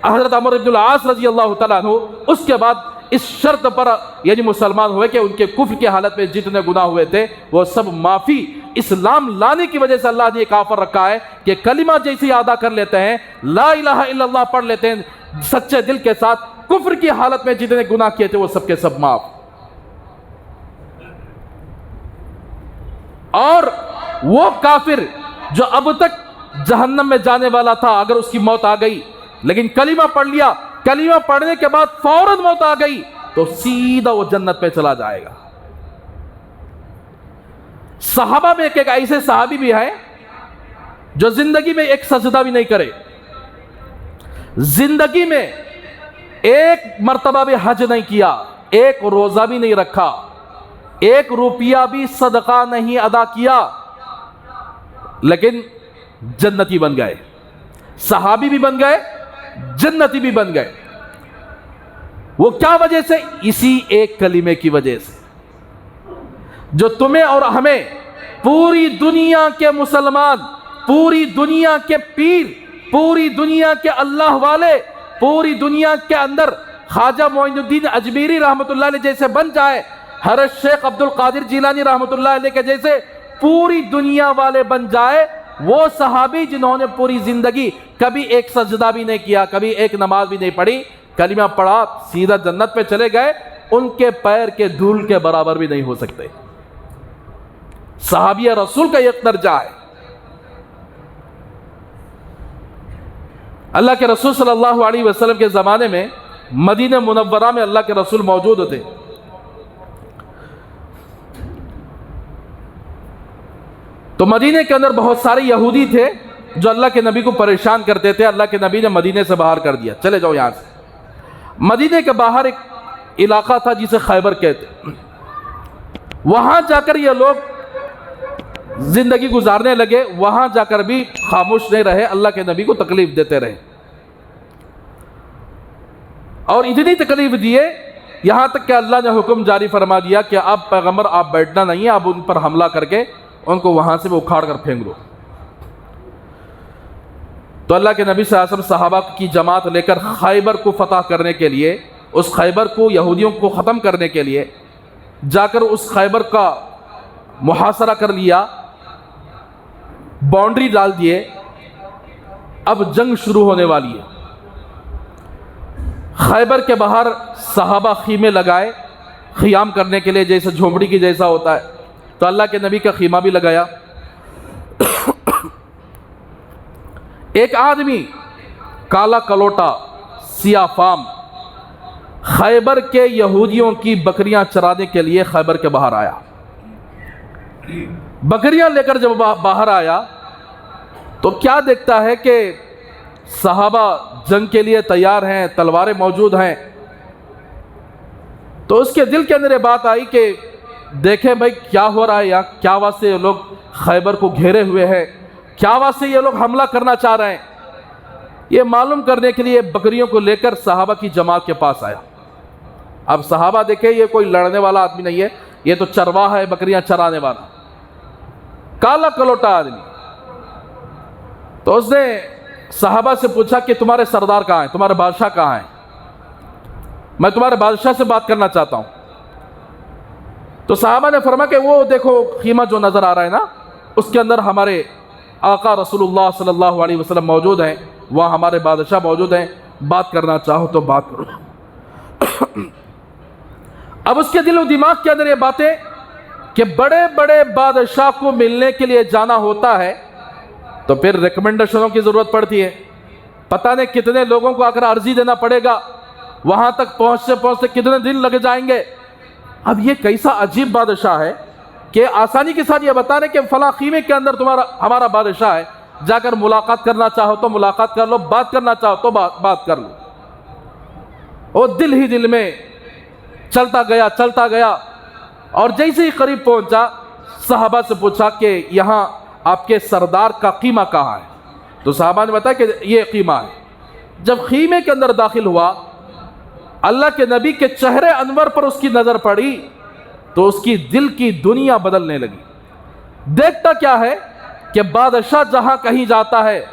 حضرت عمرو بن العاص رضی اللہ تعالیٰ عنہ اس کے بعد اس شرط پر یعنی مسلمان ہوئے کہ ان کے کفر کی حالت میں جتنے گناہ ہوئے تھے وہ سب معافی اسلام لانے کی وجہ سے اللہ نے ایک آفر رکھا ہے کہ کلمہ جیسی ادا کر لیتے ہیں، لا الہ الا اللہ پڑھ لیتے ہیں سچے دل کے ساتھ، کفر کی حالت میں جتنے گناہ کیے تھے وہ سب کے سب معاف. اور وہ کافر جو اب تک جہنم میں جانے والا تھا اگر اس کی موت آ گئی لیکن کلمہ پڑھ لیا، کلمہ پڑھنے کے بعد فوراً موت آ گئی تو سیدھا وہ جنت میں چلا جائے گا. صحابہ میں ایک ایسے صحابی بھی ہیں جو زندگی میں ایک سجدہ بھی نہیں کرے، زندگی میں ایک مرتبہ بھی حج نہیں کیا، ایک روزہ بھی نہیں رکھا، ایک روپیہ بھی صدقہ نہیں ادا کیا، لیکن جنتی بن گئے. صحابی بھی بن گئے، جنتی بھی بن گئے. وہ کیا وجہ سے؟ اسی ایک کلمے کی وجہ سے جو تمہیں اور ہمیں پوری دنیا کے مسلمان، پوری دنیا کے پیر پوری دنیا کے اللہ والے پوری دنیا کے اندر خواجہ معین الدین اجمیری رحمۃ اللہ علیہ جیسے بن جائے، حضرت شیخ عبد القادر جیلانی رحمۃ اللہ علیہ کے جیسے پوری دنیا والے بن جائے، وہ صحابی جنہوں نے پوری زندگی کبھی ایک سجدہ بھی نہیں کیا، کبھی ایک نماز بھی نہیں پڑھی، کلمہ پڑھا سیدھا جنت پہ چلے گئے، ان کے پیر کے دھول کے برابر بھی نہیں ہو سکتے۔ صحابی رسول کا ایک درجہ ہے۔ اللہ کے رسول صلی اللہ علیہ وسلم کے زمانے میں مدینہ منورہ میں اللہ کے رسول موجود تھے۔ تو مدینہ کے اندر بہت سارے یہودی تھے جو اللہ کے نبی کو پریشان کرتے تھے۔ اللہ کے نبی نے مدینہ سے باہر کر دیا، چلے جاؤ یہاں سے۔ مدینہ کے باہر ایک علاقہ تھا جسے خیبر کہتے، وہاں جا کر یہ لوگ زندگی گزارنے لگے، وہاں جا کر بھی خاموش نہیں رہے، اللہ کے نبی کو تکلیف دیتے رہے، اور اتنی تکلیف دیے یہاں تک کہ اللہ نے حکم جاری فرما دیا کہ اب پیغمبر آپ بیٹھنا نہیں ہے، اب ان پر حملہ کر کے ان کو وہاں سے اکھاڑ کر پھینک دو۔ تو اللہ کے نبی صلی اللہ علیہ وسلم صحابہ کی جماعت لے کر خیبر کو فتح کرنے کے لیے، اس خیبر کو یہودیوں کو ختم کرنے کے لیے جا کر اس خیبر کا محاصرہ کر لیا، باؤنڈری ڈال دیے، اب جنگ شروع ہونے والی ہے۔ خیبر کے باہر صحابہ خیمے لگائے خیام کرنے کے لیے، جیسے جھونپڑی کی جیسا ہوتا ہے، تو اللہ کے نبی کا خیمہ بھی لگایا۔ ایک آدمی کالا کلوٹا سیاہ فام خیبر کے یہودیوں کی بکریاں چرانے کے لیے خیبر کے باہر آیا۔ بکریاں لے کر جب باہر آیا تو کیا دیکھتا ہے کہ صحابہ جنگ کے لیے تیار ہیں، تلواریں موجود ہیں، تو اس کے دل کے اندر یہ بات آئی کہ دیکھیں بھائی کیا ہو رہا ہے یہاں، کیا واسطے یہ لوگ خیبر کو گھیرے ہوئے ہیں، کیا واسطے یہ لوگ حملہ کرنا چاہ رہے ہیں۔ یہ معلوم کرنے کے لیے بکریوں کو لے کر صحابہ کی جماعت کے پاس آیا۔ اب صحابہ دیکھیں یہ کوئی لڑنے والا آدمی نہیں ہے، یہ تو چرواہ ہے، بکریاں چرانے والا، کالا کلوٹا آدمی۔ تو اس نے صحابہ سے پوچھا کہ تمہارے سردار کہاں ہیں، تمہارے بادشاہ کہاں ہیں، میں تمہارے بادشاہ سے بات کرنا چاہتا ہوں۔ تو صحابہ نے فرمایا کہ وہ دیکھو خیمہ جو نظر آ رہا ہے نا، اس کے اندر ہمارے آقا رسول اللہ صلی اللہ علیہ وسلم موجود ہیں، وہاں ہمارے بادشاہ موجود ہیں، بات کرنا چاہو تو بات کرو۔ اب اس کے دل و دماغ کے اندر یہ باتیں کہ بڑے بڑے بادشاہ کو ملنے کے لیے جانا ہوتا ہے تو پھر ریکمنڈیشنوں کی ضرورت پڑتی ہے، پتہ نہیں کتنے لوگوں کو آ کر عرضی دینا پڑے گا، وہاں تک پہنچتے پہنچتے کتنے دن لگ جائیں گے۔ اب یہ کیسا عجیب بادشاہ ہے کہ آسانی کے ساتھ یہ بتانے کہ فلاں خیمے کے اندر ہمارا بادشاہ ہے، جا کر ملاقات کرنا چاہو تو ملاقات کر لو، بات کرنا چاہو تو بات کر لو۔ وہ دل ہی دل میں چلتا گیا، اور جیسے ہی قریب پہنچا صحابہ سے پوچھا کہ یہاں آپ کے سردار کا خیمہ کہاں ہے؟ تو صحابہ نے بتایا کہ یہ خیمہ ہے۔ جب خیمے کے اندر داخل ہوا، اللہ کے نبی کے چہرے انور پر اس کی نظر پڑی تو اس کی دل کی دنیا بدلنے لگی۔ دیکھتا کیا ہے کہ بادشاہ جہاں کہیں جاتا ہے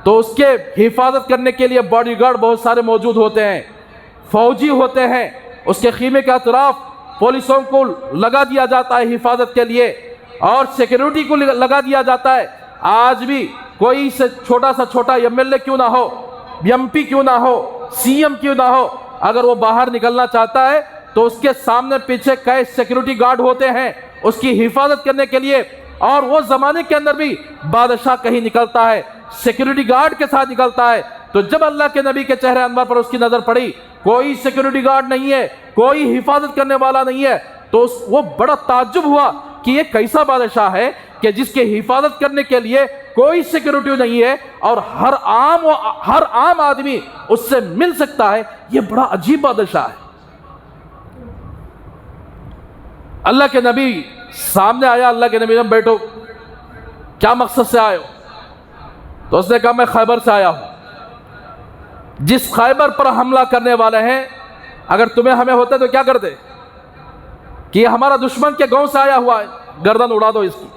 تو اس کے حفاظت کرنے کے لیے باڈی گارڈ بہت سارے موجود ہوتے ہیں، فوجی ہوتے ہیں، اس کے خیمے کے اطراف پولیسوں کو لگا دیا جاتا ہے حفاظت کے لیے، اور سیکیورٹی کو لگا دیا جاتا ہے۔ آج بھی کوئی سے چھوٹا سا چھوٹا ایم ایل اے کیوں نہ ہو، ایم پی کیوں نہ ہو، سی ایم کیوں نہ ہو، اگر وہ باہر نکلنا چاہتا ہے تو اس کے سامنے پیچھے کئی سیکیورٹی گارڈ ہوتے ہیں اس کی حفاظت کرنے کے لیے۔ اور وہ زمانے کے اندر بھی بادشاہ کہیں نکلتا ہے سیکیورٹی گارڈ کے ساتھ نکلتا ہے۔ تو جب اللہ کے نبی کے چہرے انور پر اس کی نظر پڑی، کوئی سیکیورٹی گارڈ نہیں ہے، کوئی حفاظت کرنے والا نہیں ہے، تو وہ بڑا تعجب ہوا کہ یہ کیسا بادشاہ ہے کہ جس کے حفاظت کرنے کے لیے کوئی سیکیورٹی نہیں ہے اور ہر عام آدمی اس سے مل سکتا ہے۔ یہ بڑا عجیب بادشاہ ہے۔ اللہ کے نبی سامنے آیا، اللہ کے نبی نے بیٹھو، کیا مقصد سے آئے ہو؟ تو اس نے کہا میں خیبر سے آیا ہوں۔ جس خیبر پر حملہ کرنے والے ہیں، اگر تمہیں ہمیں ہوتے تو کیا کرتے کہ یہ ہمارا دشمن کے گاؤں سے آیا ہوا ہے، گردن اڑا دو اس کی۔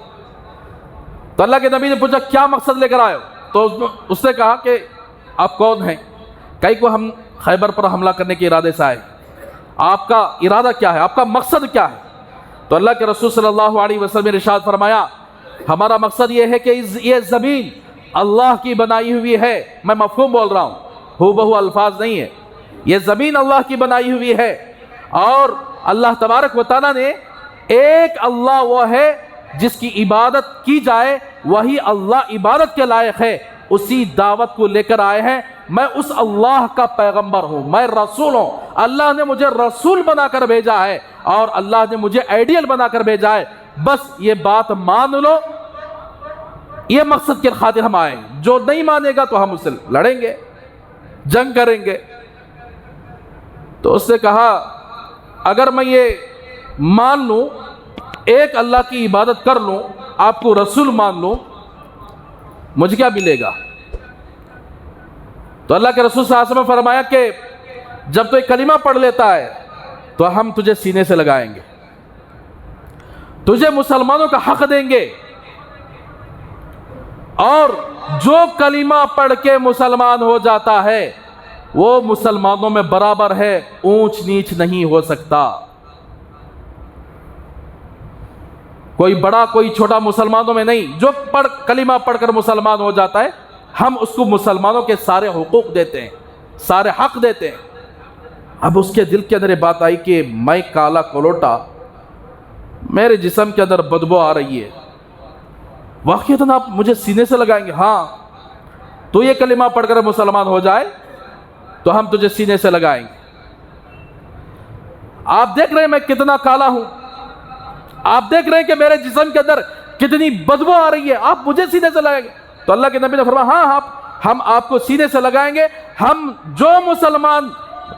تو اللہ کے نبی نے پوچھا کیا مقصد لے کر آئے ہو؟ تو اس نے کہا کہ آپ کون ہیں؟ کئی کو ہم خیبر پر حملہ کرنے کے ارادے سے آئے، آپ کا ارادہ کیا ہے، آپ کا مقصد کیا ہے؟ تو اللہ کے رسول صلی اللہ علیہ وسلم نے ارشاد فرمایا ہمارا مقصد یہ ہے کہ یہ زمین اللہ کی بنائی ہوئی ہے، میں مفہوم بول رہا ہوں، ہو بہو الفاظ نہیں ہے، یہ زمین اللہ کی بنائی ہوئی ہے، اور اللہ تبارک و تعالیٰ نے ایک اللہ وہ ہے جس کی عبادت کی جائے، وہی اللہ عبادت کے لائق ہے، اسی دعوت کو لے کر آئے ہیں، میں اس اللہ کا پیغمبر ہوں، میں رسول ہوں، اللہ نے مجھے رسول بنا کر بھیجا ہے اور اللہ نے مجھے آئیڈیل بنا کر بھیجا ہے، بس یہ بات مان لو، یہ مقصد کے خاطر ہم آئے ہیں، جو نہیں مانے گا تو ہم اس سے لڑیں گے، جنگ کریں گے۔ تو اس نے کہا اگر میں یہ مان لوں، ایک اللہ کی عبادت کر لوں، آپ کو رسول مان لوں، مجھے کیا ملے گا؟ تو اللہ کے رسول صلی اللہ علیہ وسلم نے فرمایا کہ جب تو ایک کلمہ پڑھ لیتا ہے تو ہم تجھے سینے سے لگائیں گے، تجھے مسلمانوں کا حق دیں گے، اور جو کلمہ پڑھ کے مسلمان ہو جاتا ہے وہ مسلمانوں میں برابر ہے، اونچ نیچ نہیں ہو سکتا، کوئی بڑا کوئی چھوٹا مسلمانوں میں نہیں، جو کلمہ پڑھ کر مسلمان ہو جاتا ہے ہم اس کو مسلمانوں کے سارے حقوق دیتے ہیں، سارے حق دیتے ہیں۔ اب اس کے دل کے اندر یہ بات آئی کہ میں کالا کلوٹا، میرے جسم کے اندر بدبو آ رہی ہے، واقعتاً آپ مجھے سینے سے لگائیں گے؟ ہاں، تو یہ کلمہ پڑھ کر مسلمان ہو جائے تو ہم تجھے سینے سے لگائیں گے۔ آپ دیکھ رہے ہیں میں کتنا کالا ہوں، آپ دیکھ رہے ہیں کہ میرے جسم کے اندر کتنی بدبو آ رہی ہے، آپ مجھے سینے سے لگائیں گے؟ تو اللہ کے نبی نے فرمایا ہاں ہم آپ کو سینے سے لگائیں گے، ہم جو مسلمان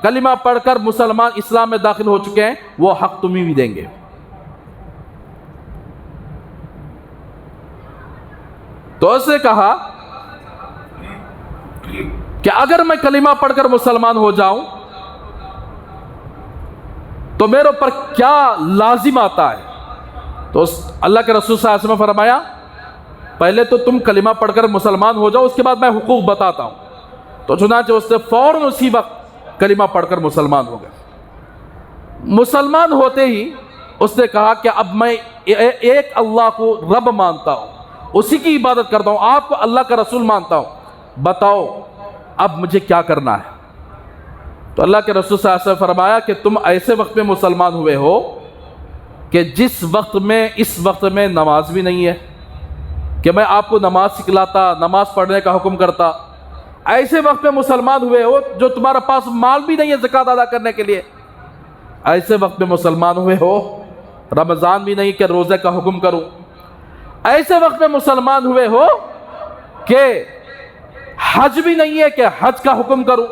کلمہ پڑھ کر مسلمان اسلام میں داخل ہو چکے ہیں وہ حق تمہیں بھی دیں گے۔ تو اس نے کہا کہ اگر میں کلمہ پڑھ کر مسلمان ہو جاؤں تو میرے اوپر کیا لازم آتا ہے؟ تو اللہ کے رسول صلی اللہ علیہ وسلم نے فرمایا پہلے تو تم کلمہ پڑھ کر مسلمان ہو جاؤ، اس کے بعد میں حقوق بتاتا ہوں۔ تو چنانچہ اس نے فوراً اسی وقت کلمہ پڑھ کر مسلمان ہو گئے۔ مسلمان ہوتے ہی اس نے کہا کہ اب میں ایک اللہ کو رب مانتا ہوں، اسی کی عبادت کرتا ہوں، آپ کو اللہ کا رسول مانتا ہوں، بتاؤ اب مجھے کیا کرنا ہے؟ تو اللہ کے رسول صلی اللہ علیہ وسلم نے فرمایا کہ تم ایسے وقت میں مسلمان ہوئے ہو کہ جس وقت میں اس وقت میں نماز بھی نہیں ہے، کہ میں آپ کو نماز سکھلاتا، نماز پڑھنے کا حکم کرتا، ایسے وقت میں مسلمان ہوئے ہو جو تمہارا پاس مال بھی نہیں ہے زکوٰۃ ادا کرنے کے لیے، ایسے وقت میں مسلمان ہوئے ہو رمضان بھی نہیں کہ روزے کا حکم کروں، ایسے وقت میں مسلمان ہوئے ہو کہ حج بھی نہیں ہے کہ حج کا حکم کروں۔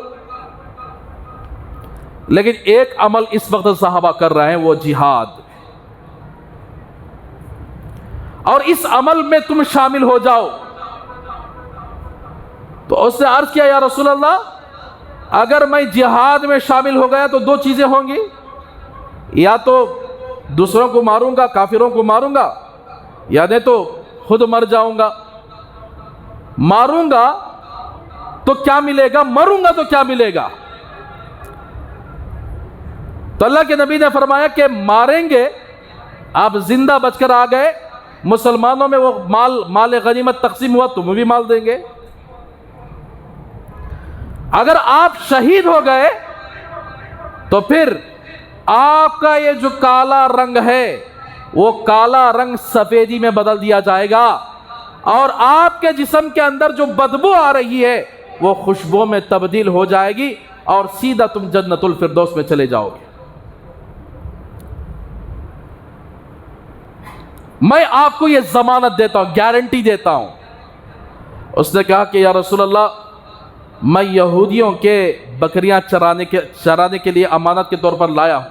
لیکن ایک عمل اس وقت صحابہ کر رہے ہیں، وہ جہاد، اور اس عمل میں تم شامل ہو جاؤ۔ تو اس نے عرض کیا یا رسول اللہ اگر میں جہاد میں شامل ہو گیا تو دو چیزیں ہوں گی، یا تو دوسروں کو ماروں گا، کافروں کو ماروں گا، یا نہیں تو خود مر جاؤں گا۔ ماروں گا تو کیا ملے گا، مروں گا تو کیا ملے گا؟ تو اللہ کے نبی نے فرمایا کہ ماریں گے، آپ زندہ بچ کر آ گئے، مسلمانوں میں وہ مال غنیمت تقسیم ہوا، تمہیں بھی مال دیں گے۔ اگر آپ شہید ہو گئے تو پھر آپ کا یہ جو کالا رنگ ہے وہ کالا رنگ سفیدی میں بدل دیا جائے گا، اور آپ کے جسم کے اندر جو بدبو آ رہی ہے وہ خوشبو میں تبدیل ہو جائے گی، اور سیدھا تم جنت الفردوس میں چلے جاؤ گے۔ میں آپ کو یہ ضمانت دیتا ہوں، گارنٹی دیتا ہوں۔ اس نے کہا کہ یا رسول اللہ میں یہودیوں کے بکریاں چرانے کے لیے امانت کے طور پر لایا ہوں۔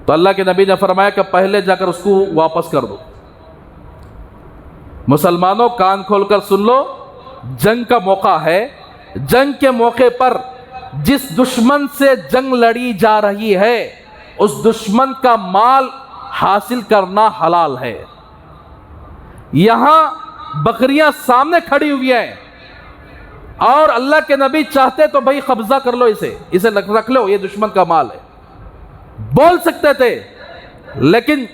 تو اللہ کے نبی نے فرمایا کہ پہلے جا کر اس کو واپس کر دو۔ مسلمانوں کان کھول کر سن لو، جنگ کا موقع ہے، جنگ کے موقع پر جس دشمن سے جنگ لڑی جا رہی ہے اس دشمن کا مال حاصل کرنا حلال ہے۔ یہاں بکریاں سامنے کھڑی ہوئی ہیں اور اللہ کے نبی چاہتے تو بھائی قبضہ کر لو، اسے رکھ لو، یہ دشمن کا مال ہے، بول سکتے تھے، لیکن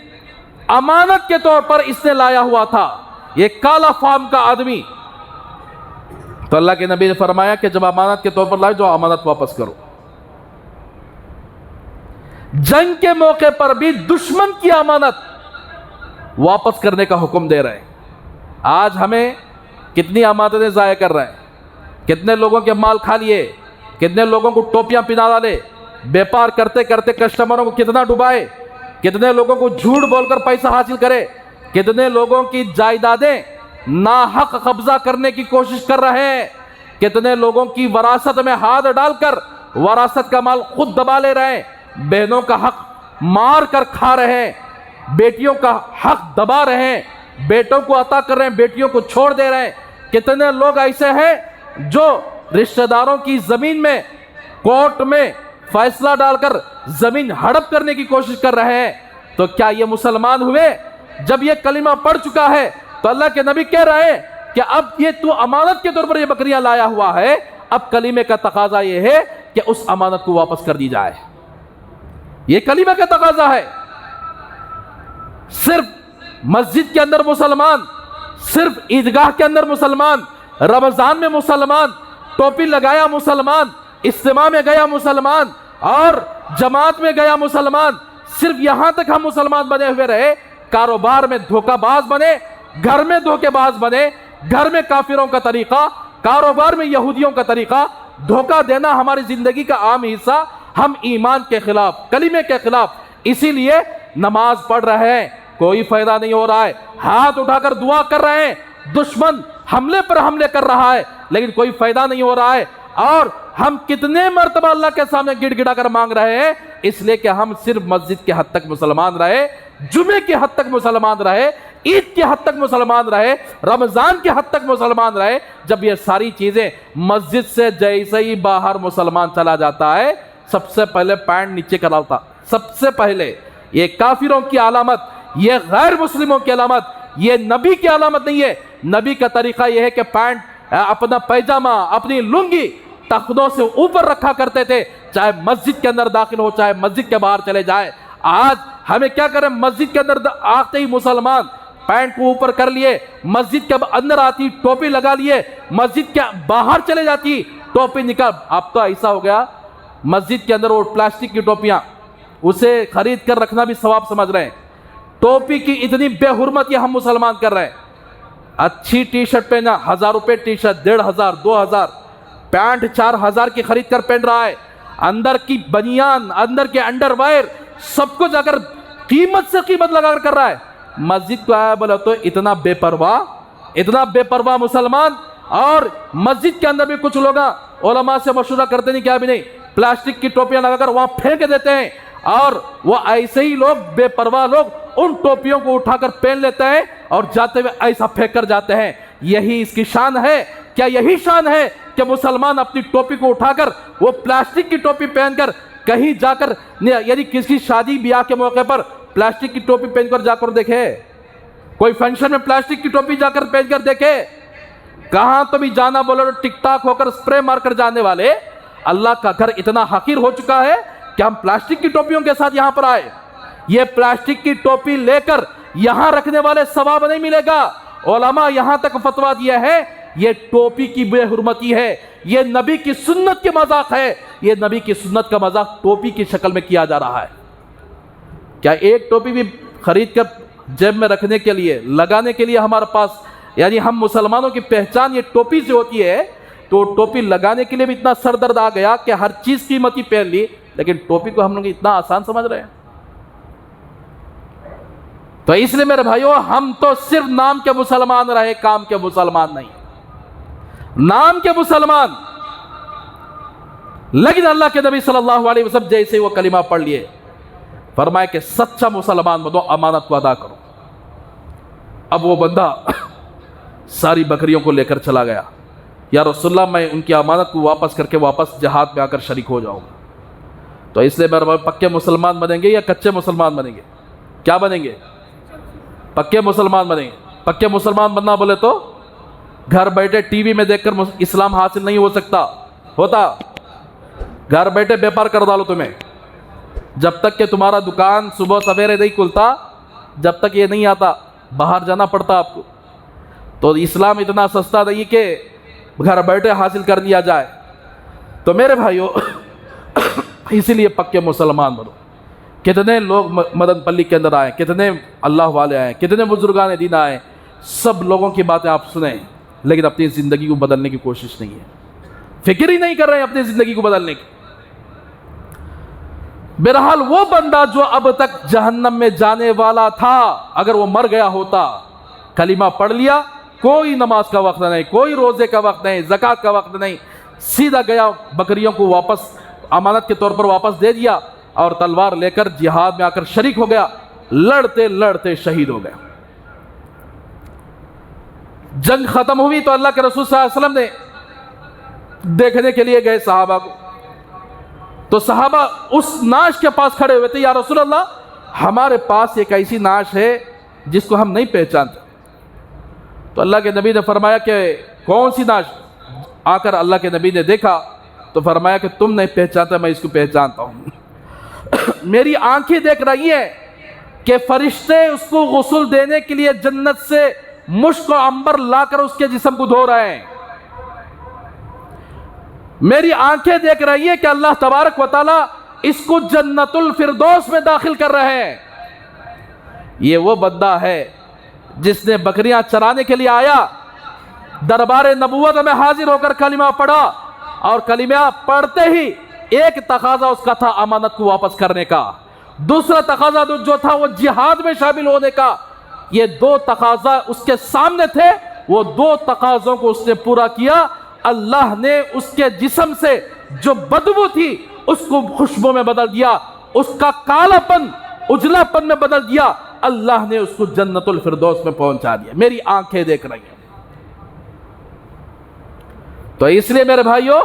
امانت کے طور پر اس نے لایا ہوا تھا، یہ کالا فام کا آدمی. تو اللہ کے نبی نے فرمایا کہ جب امانت کے طور پر لائے جو امانت واپس کرو. جنگ کے موقع پر بھی دشمن کی امانت واپس کرنے کا حکم دے رہے ہیں. آج ہمیں کتنی امانتیں ضائع کر رہے ہیں، کتنے لوگوں کے مال کھا لیے، کتنے لوگوں کو ٹوپیاں پہنا ڈالے، بیپار کرتے کرتے کسٹمروں کو کتنا ڈبائے، کتنے لوگوں کو جھوٹ بول کر پیسہ حاصل کرے، کتنے لوگوں کی جائیدادیں ناحق قبضہ کرنے کی کوشش کر رہے ہیں، کتنے لوگوں کی وراثت میں ہاتھ ڈال کر وراثت کا مال خود دبا لے رہے ہیں، بہنوں کا حق مار کر کھا رہے ہیں، بیٹیوں کا حق دبا رہے ہیں، بیٹوں کو عطا کر رہے ہیں، بیٹیوں کو چھوڑ دے رہے ہیں. کتنے لوگ ایسے ہیں جو رشتہ داروں کی زمین میں کورٹ میں فیصلہ ڈال کر زمین ہڑپ کرنے کی کوشش کر رہے ہیں. تو کیا یہ مسلمان ہوئے؟ جب یہ کلمہ پڑھ چکا ہے تو اللہ کے نبی کہہ رہے ہیں کہ اب یہ تو امانت کے طور پر یہ بکریاں لایا ہوا ہے، اب کلمے کا تقاضا یہ ہے کہ اس امانت کو واپس کر دی جائے. یہ کلمہ کا تقاضا ہے. صرف مسجد کے اندر مسلمان، صرف عیدگاہ کے اندر مسلمان، رمضان میں مسلمان، ٹوپی لگایا مسلمان، اجتماع میں گیا مسلمان اور جماعت میں گیا مسلمان، صرف یہاں تک ہم مسلمان بنے ہوئے رہے، کاروبار میں دھوکہ باز بنے، گھر میں دھوکے باز بنے، گھر میں کافروں کا طریقہ، کاروبار میں یہودیوں کا طریقہ، دھوکہ دینا ہماری زندگی کا عام حصہ. ہم ایمان کے خلاف، کلمے کے خلاف، اسی لیے نماز پڑھ رہے ہیں، کوئی فائدہ نہیں ہو رہا ہے، ہاتھ اٹھا کر دعا کر رہے ہیں، دشمن حملے پر حملے کر رہا ہے لیکن کوئی فائدہ نہیں ہو رہا ہے. اور ہم کتنے مرتبہ اللہ کے سامنے گڑ گڑا کر مانگ رہے ہیں، اس لیے کہ ہم صرف مسجد کے حد تک مسلمان رہے، جمعے کے حد تک مسلمان رہے، عید کے حد تک مسلمان رہے، رمضان کے حد تک مسلمان رہے. جب یہ ساری چیزیں مسجد سے جیسے ہی باہر مسلمان چلا جاتا ہے، سب سے پہلے پینٹ نیچے کراتا، سب سے پہلے. یہ کافروں کی علامت، یہ غیر مسلموں کی علامت، یہ نبی کی علامت نہیں ہے. نبی کا طریقہ یہ ہے کہ پینٹ، اپنا پیجامہ، اپنی لنگی تخنوں سے اوپر رکھا کرتے تھے، چاہے مسجد کے اندر داخل ہو، چاہے مسجد کے باہر چلے جائے. آج ہمیں کیا کریں، مسجد کے اندر آتے ہی مسلمان پینٹ کو اوپر کر لیے، مسجد کے اندر آتی ٹوپی لگا لیے، مسجد کے باہر چلے جاتی ٹوپی نکال. اب تو ایسا ہو گیا مسجد کے اندر وہ پلاسٹک کی ٹوپیاں، اسے خرید کر رکھنا بھی ثواب سمجھ رہے ہیں. ٹوپی کی اتنی بے حرمتی ہم مسلمان کر رہے ہیں. اچھی ٹی شرٹ پہنا، 1000 روپے ٹی شرٹ، 1500 2000، پینٹ 4000 کی خرید کر پہن رہا ہے، اندر کی بنیان، اندر کے انڈر وائر سب کچھ اگر قیمت سے قیمت لگا کر رہا ہے. مسجد کو آیا بولا تو اتنا بے پرواہ مسلمان. اور مسجد کے اندر بھی کچھ لوگ علماء سے مشورہ کرتے نہیں، کیا بھی نہیں، پلاسٹک کی ٹوپیاں لگا کر وہاں پھینک دیتے ہیں، اور وہ ایسے ہی لوگ، بے پرواہ لوگ، ان ٹوپیوں کو اٹھا کر پہن لیتے ہیں اور جاتے ہوئے ایسا پھینک کر جاتے ہیں. یہی اس کی شان ہے؟ کیا یہی شان ہے کہ مسلمان اپنی ٹوپی کو اٹھا کر، وہ پلاسٹک کی ٹوپی پہن کر کہیں جا کر، یعنی کسی شادی بیاہ کے موقع پر پلاسٹک کی ٹوپی پہن کر جا کر دیکھے، کوئی فنکشن میں پلاسٹک کی ٹوپی جا کر پہن کر دیکھے؟ کہاں تو بھی جانا بولو ٹک ٹاک ہو کر سپرے مار کر جانے والے. اللہ کا گھر اتنا حقیر ہو چکا ہے کہ ہم پلاسٹک کی ٹوپیوں کے ساتھ یہاں پر آئے. یہ پلاسٹک کی ٹوپی لے کر یہاں رکھنے والے ثواب نہیں ملے گا. علماء یہاں تک فتویٰ دیا ہے یہ ٹوپی کی بے حرمتی ہے، یہ نبی کی سنت کی مذاق ہے. یہ نبی کی سنت کا مذاق ٹوپی کی شکل میں کیا جا رہا ہے. کیا ایک ٹوپی بھی خرید کر جیب میں رکھنے کے لیے، لگانے کے لیے ہمارے پاس، یعنی ہم مسلمانوں کی پہچان یہ ٹوپی سے ہوتی ہے، تو ٹوپی لگانے کے لیے بھی اتنا سر درد آ گیا کہ ہر چیز قیمتی پہن لی، لیکن ٹوپی کو ہم لوگ اتنا آسان سمجھ رہے ہیں. تو اس لیے میرے بھائیو، ہم تو صرف نام کے مسلمان رہے، کام کے مسلمان نہیں. نام کے مسلمان، لیکن اللہ کے نبی صلی اللہ علیہ وسلم جیسے ہی وہ کلمہ پڑھ لیے، فرمایا کہ سچا مسلمان بنو، امانت کو ادا کرو. اب وہ بندہ ساری بکریوں کو لے کر چلا گیا. یا رسول اللہ، میں ان کی امانت کو واپس کر کے واپس جہاد میں آ کر شریک ہو جاؤں گا. تو اس لیے میرے بھائی، پکے مسلمان بنیں گے یا کچے مسلمان بنیں گے؟ کیا بنیں گے؟ پکے مسلمان بنیں گے. پکے مسلمان بننا بولے تو گھر بیٹھے ٹی وی میں دیکھ کر اسلام حاصل نہیں ہو سکتا ہوتا. گھر بیٹھے بیپار کر ڈالو تمہیں. جب تک کہ تمہارا دکان صبح سویرے نہیں کھلتا، جب تک یہ نہیں آتا باہر جانا پڑتا آپ کو. تو اسلام اتنا سستا نہیں کہ گھر بیٹھے حاصل کر لیا جائے. تو میرے بھائیوں اسی لیے پکے مسلمان بنو. کتنے لوگ مدن پلی کے اندر آئے، کتنے اللہ والے آئے، کتنے بزرگان دین آئے، سب لوگوں کی باتیں آپ سنیں، لیکن اپنی زندگی کو بدلنے کی کوشش نہیں ہے، فکر ہی نہیں کر رہے ہیں اپنی زندگی کو بدلنے کی. بہرحال وہ بندہ جو اب تک جہنم میں جانے والا تھا، اگر وہ مر گیا ہوتا، کلمہ پڑھ لیا، کوئی نماز کا وقت نہیں، کوئی روزے کا وقت نہیں، زکوٰۃ کا وقت نہیں، سیدھا گیا بکریوں کو واپس امانت کے طور پر واپس دے دیا اور تلوار لے کر جہاد میں آ کر شریک ہو گیا، لڑتے لڑتے شہید ہو گیا. جنگ ختم ہوئی تو اللہ کے رسول صلی اللہ علیہ وسلم نے دیکھنے کے لیے گئے صحابہ کو. تو صحابہ اس نعش کے پاس کھڑے ہوئے تھے، یا رسول اللہ ہمارے پاس ایک ایسی نعش ہے جس کو ہم نہیں پہچانتے. تو اللہ کے نبی نے فرمایا کہ کون سی نعش؟ آ کر اللہ کے نبی نے دیکھا تو فرمایا کہ تم نہیں پہچانتا، میں اس کو پہچانتا ہوں. میری آنکھیں دیکھ رہی ہیں کہ فرشتے اس کو غسل دینے کے لیے جنت سے مشک و عنبر لا کر اس کے جسم کو دھو رہے ہیں. میری آنکھیں دیکھ رہی ہیں کہ اللہ تبارک و تعالیٰ اس کو جنت الفردوس میں داخل کر رہے ہیں. یہ وہ بندہ ہے جس نے بکریاں چرانے کے لیے آیا، دربار نبوت میں حاضر ہو کر کلمہ پڑھا، اور کلمہ پڑھتے ہی ایک تقاضا اس کا تھا امانت کو واپس کرنے کا، دوسرا تقاضا جو تھا وہ جہاد میں شامل ہونے کا. یہ دو تقاضا اس کے سامنے تھے، وہ دو تقاضوں کو اس نے پورا کیا. اللہ نے اس کے جسم سے جو بدبو تھی اس کو خوشبو میں بدل دیا، اس کا کالا پن اجلا پن میں بدل دیا. اللہ نے اس کو جنت الفردوس میں پہنچا دیا. میری آنکھیں دیکھ رہی ہیں. تو اس لیے میرے بھائیوں،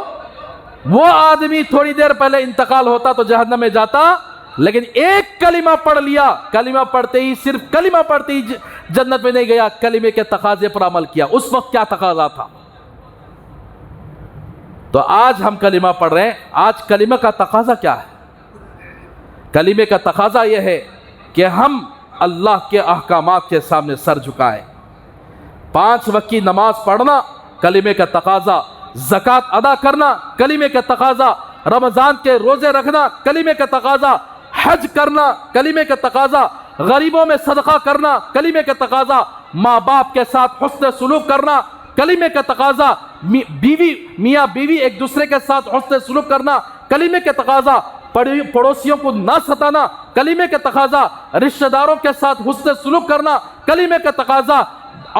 وہ آدمی تھوڑی دیر پہلے انتقال ہوتا تو جہنم میں جاتا، لیکن ایک کلمہ پڑھ لیا، کلمہ پڑھتے ہی، صرف کلمہ پڑھتے ہی جنت میں نہیں گیا، کلمے کے تقاضے پر عمل کیا. اس وقت کیا تقاضا تھا؟ تو آج ہم کلمہ پڑھ رہے ہیں، آج کلمہ کا تقاضا کیا ہے؟ کلمے کا تقاضا یہ ہے کہ ہم اللہ کے احکامات کے سامنے سر جھکائیں. 5 وقت کی نماز پڑھنا کلمے کا تقاضا، زکوٰۃ ادا کرنا کلمے کا تقاضا، رمضان کے روزے رکھنا کلمے کا تقاضا، حج کرنا کلمے کا تقاضا، غریبوں میں صدقہ کرنا کلمے کا تقاضا، ماں باپ کے ساتھ حسن سلوک کرنا کلمے کا تقاضا، میاں بیوی ایک دوسرے کے ساتھ حسن سلوک کرنا کلمے کا تقاضا، پڑوسیوں کو نہ ستانا کلمے کا تقاضا، رشتہ داروں کے ساتھ حسن سلوک کرنا کلمے کا تقاضا،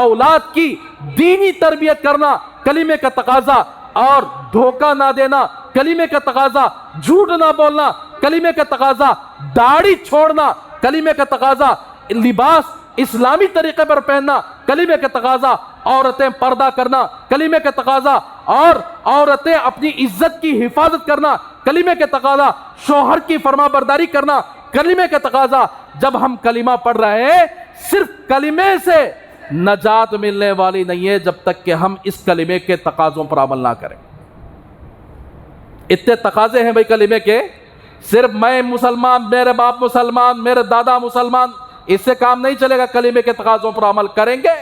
اولاد کی دینی تربیت کرنا کلمے کا تقاضا، اور دھوکہ نہ دینا کلمے کا تقاضا، جھوٹ نہ بولنا کلمے کا تقاضا، داڑھی چھوڑنا کلمے کا تقاضا، لباس اسلامی طریقے پر پہننا کلمے کا تقاضا، عورتیں پردہ کرنا کلمے کا تقاضا، اور عورتیں اپنی عزت کی حفاظت کرنا کلمے کا تقاضا، شوہر کی فرما برداری کرنا کلمے کا تقاضا. جب ہم کلمہ پڑھ رہے ہیں، صرف کلمے سے نجات ملنے والی نہیں ہے جب تک کہ ہم اس کلمے کے تقاضوں پر عمل نہ کریں. اتنے تقاضے ہیں بھائی کلمے کے، صرف میں مسلمان، میرے باپ مسلمان، میرے دادا مسلمان، اس سے کام نہیں چلے گا. کلمے کے تقاضوں پر عمل کریں گے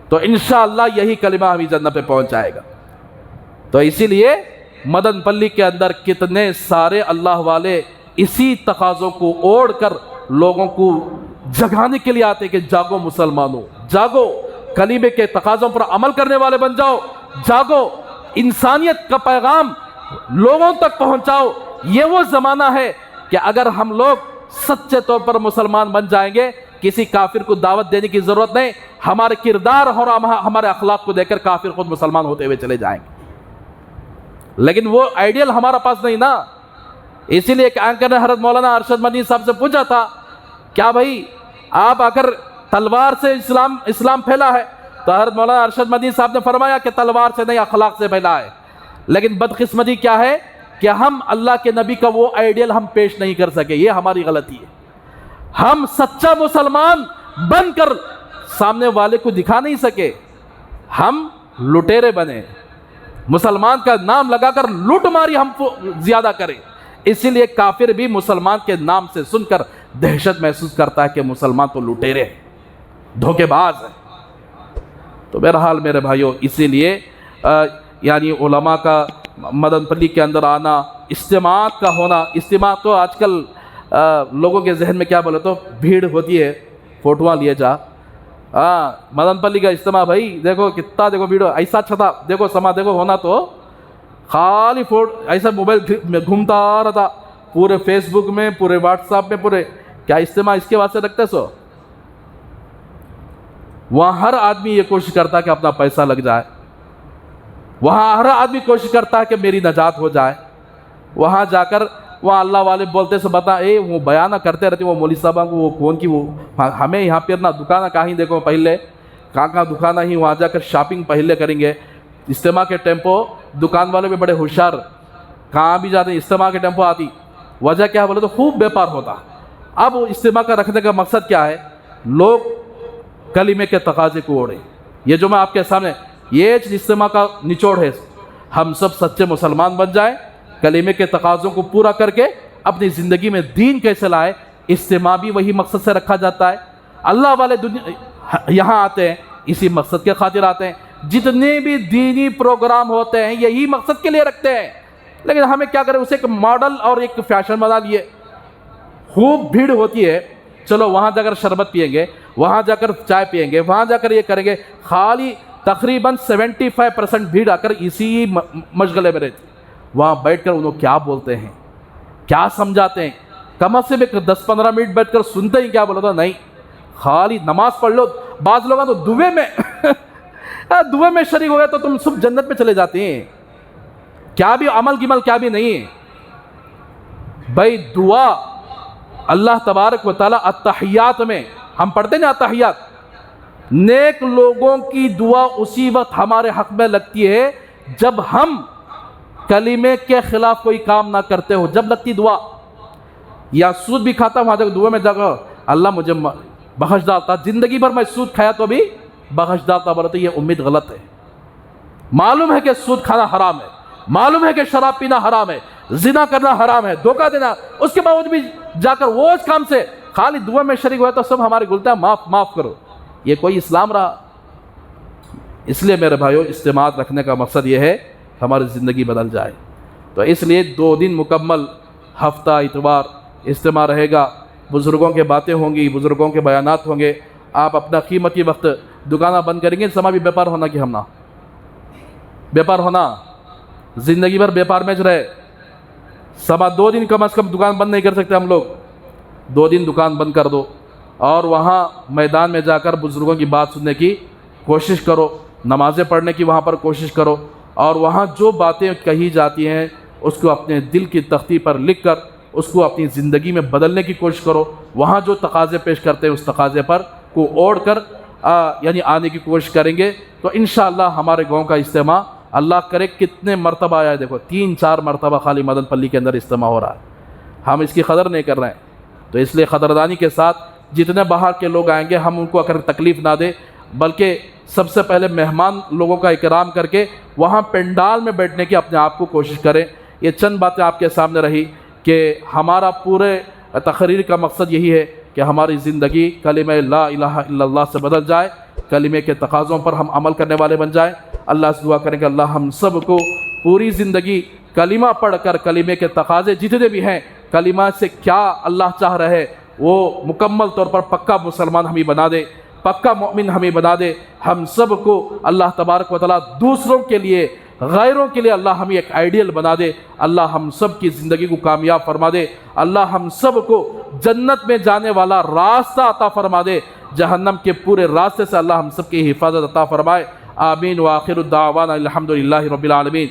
تو انشاءاللہ یہی کلمہ ہمیں جنت پہ پہنچ جائے گا. تو اسی لیے مدن پلی کے اندر کتنے سارے اللہ والے اسی تقاضوں کو اوڑھ کر لوگوں کو جگانے کے لیے آتے کہ جاگو مسلمانوں، جاگو، کلمے کے تقاضوں پر عمل کرنے والے بن جاؤ، جاگو، انسانیت کا پیغام لوگوں تک پہنچاؤ. یہ وہ زمانہ ہے کہ اگر ہم لوگ سچے طور پر مسلمان بن جائیں گے، کسی کافر کو دعوت دینے کی ضرورت نہیں. ہمارے کردار اور ہمارے اخلاق کو دیکھ کر کافر خود مسلمان ہوتے ہوئے چلے جائیں گے. لیکن وہ آئیڈیل ہمارا پاس نہیں نا. اسی لیے ایک اینکر نے حضرت مولانا ارشد مدنی صاحب سے پوچھا تھا، کیا بھائی آپ اگر تلوار سے اسلام پھیلا ہے؟ تو حضرت مولانا ارشد مدنی صاحب نے فرمایا کہ تلوار سے نہیں، اخلاق سے پھیلا ہے. لیکن بدقسمتی کیا ہے کہ ہم اللہ کے نبی کا وہ آئیڈیل ہم پیش نہیں کر سکے. یہ ہماری غلطی ہے. ہم سچا مسلمان بن کر سامنے والے کو دکھا نہیں سکے. ہم لٹیرے بنے, مسلمان کا نام لگا کر لوٹ ماری ہم زیادہ کریں, اسی لیے کافر بھی مسلمان کے نام سے سن کر دہشت محسوس کرتا ہے کہ مسلمان تو لٹیرے ہیں, دھوکے باز ہیں. تو بہرحال میرے بھائیوں, اسی لیے یعنی علماء کا مدن پلی کے اندر آنا, اجتماعات کا ہونا. اجتماع تو آج کل لوگوں کے ذہن میں کیا بولے تو بھیڑ ہوتی ہے, فوٹواں لیے جا, ہاں مدن پلی کا اجتماع بھائی دیکھو کتنا, دیکھو ویڈیو ایسا اچھا تھا, دیکھو سما دیکھو, ہونا تو خالی ایسا موبائل میں گھومتا رہتا, پورے فیس بک میں, پورے واٹس ایپ میں, پورے کیا اجتماع اس کے واسطے رکھتے سو. وہاں ہر آدمی یہ کوشش کرتا ہے کہ اپنا پیسہ لگ جائے, وہاں ہر آدمی کوشش کرتا ہے کہ میری نجات ہو جائے. وہاں جا کر وہاں اللہ والے بولتے سے بتا, وہ بیانہ کرتے رہتے وہ مولوی صاحبہ کو, وہ کون کی, وہ ہمیں یہاں پہ نہ دکانہ کہیں دیکھو پہلے کہاں دکانہ ہی, وہاں جا کر شاپنگ پہلے کریں گے. اجتماع کے ٹیمپو دکان والے بھی بڑے ہوشیار, کہاں بھی جاتے ہیں اجتماع کے ٹیمپو آتی. وجہ کیا بولے تو خوب بیپار ہوتا. اب اجتماع کا رکھنے کا مقصد کیا ہے, لوگ کلمے کے تقاضے کو اوڑے. یہ جو میں آپ کے سامنے, یہ اجتماع کا نچوڑ ہے, ہم سب سچے مسلمان بن جائیں, کلمے کے تقاضوں کو پورا کر کے اپنی زندگی میں دین کیسے لائے. اجتماع بھی وہی مقصد سے رکھا جاتا ہے. اللہ والے یہاں آتے ہیں اسی مقصد کے خاطر آتے ہیں. جتنے بھی دینی پروگرام ہوتے ہیں یہی مقصد کے لیے رکھتے ہیں, لیکن ہمیں کیا کریں, اسے ایک ماڈل اور ایک فیشن بنا لیے. خوب بھیڑ ہوتی ہے, چلو وہاں جا کر شربت پئیں گے, وہاں جا کر چائے پئیں گے, وہاں جا کر یہ کریں گے. خالی تقریباً 75% بھیڑ آ کر اسی مشغلے میں رہتی. وہاں بیٹھ کر انہوں کیا بولتے ہیں, کیا سمجھاتے ہیں, کم از کم 10-15 منٹ بیٹھ کر سنتے ہی کیا بولا تھا, نہیں خالی نماز پڑھ لو. بعض لوگ تو دعوے میں شریک ہو گئے تو تم سب جنت میں چلے جاتے ہیں. کیا بھی عمل کی کیا بھی نہیں ہے بھائی. دعا اللہ تبارک و تعالی التحیات میں ہم پڑھتے ہیں التحیات, نیک لوگوں کی دعا اسی وقت ہمارے حق میں لگتی ہے جب ہم کلمے کے خلاف کوئی کام نہ کرتے ہو. جب لگتی دعا, یا سود بھی کھاتا وہاں جا دعا میں جا کر اللہ مجھے بخش ڈالتا, زندگی بھر میں سود کھایا تو بھی بخش ڈالتا, بولتے یہ امید غلط ہے. معلوم ہے کہ سود کھانا حرام ہے, معلوم ہے کہ شراب پینا حرام ہے, زنا کرنا حرام ہے, دھوکہ دینا, اس کے باوجود بھی جا کر وہ اس کام سے خالی دعا میں شریک ہوئے تو سب ہمارے گلتے ہیں معاف کرو. یہ کوئی اسلام رہا؟ اس لیے میرے بھائیوں, اجتماعات رکھنے کا مقصد یہ ہے ہماری زندگی بدل جائے. تو اس لیے 2 دن مکمل ہفتہ اتوار اجتماع رہے گا, بزرگوں کے باتیں ہوں گی, بزرگوں کے بیانات ہوں گے. آپ اپنا قیمتی وقت دکانہ بند کریں گے, سما بھی بیپار ہونا کہ ہم نہ بیپار ہونا, زندگی بھر بیپار میں رہے. سما 2 دن کم از کم دکان بند نہیں کر سکتے ہم لوگ. 2 دن دکان بند کر دو اور وہاں میدان میں جا کر بزرگوں کی بات سننے کی کوشش کرو, نمازیں پڑھنے کی وہاں پر کوشش کرو, اور وہاں جو باتیں کہی جاتی ہیں اس کو اپنے دل کی تختی پر لکھ کر اس کو اپنی زندگی میں بدلنے کی کوشش کرو. وہاں جو تقاضے پیش کرتے ہیں اس تقاضے پر کو اوڑھ کر یعنی آنے کی کوشش کریں گے تو انشاءاللہ ہمارے گاؤں کا اجتماع اللہ کرے کتنے مرتبہ آیا ہے. دیکھو 3-4 مرتبہ خالی مدن پلی کے اندر اجتماع ہو رہا ہے, ہم اس کی قدر نہیں کر رہے ہیں. تو اس لیے قدردانی کے ساتھ جتنے باہر کے لوگ آئیں گے ہم ان کو اگر تکلیف نہ دیں, بلکہ سب سے پہلے مہمان لوگوں کا اکرام کر کے وہاں پنڈال میں بیٹھنے کی اپنے آپ کو کوشش کریں. یہ چند باتیں آپ کے سامنے رہی کہ ہمارا پورے تقریر کا مقصد یہی ہے کہ ہماری زندگی کلمہ لا الہ الا اللہ سے بدل جائے, کلمے کے تقاضوں پر ہم عمل کرنے والے بن جائیں. اللہ سے دعا کریں کہ اللہ ہم سب کو پوری زندگی کلمہ پڑھ کر کلمے کے تقاضے جتنے بھی ہیں, کلمہ سے کیا اللہ چاہ رہے وہ مکمل طور پر پکا مسلمان ہمیں بنا دے, پکا مومن ہمیں بنا دے. ہم سب کو اللہ تبارک و تعالیٰ دوسروں کے لیے, غیروں کے لیے اللہ ہمیں ایک آئیڈیل بنا دے. اللہ ہم سب کی زندگی کو کامیاب فرما دے. اللہ ہم سب کو جنت میں جانے والا راستہ عطا فرما دے. جہنم کے پورے راستے سے اللہ ہم سب کی حفاظت عطا فرمائے. آمین. وآخر الدعوانا الحمدللہ رب العالمین.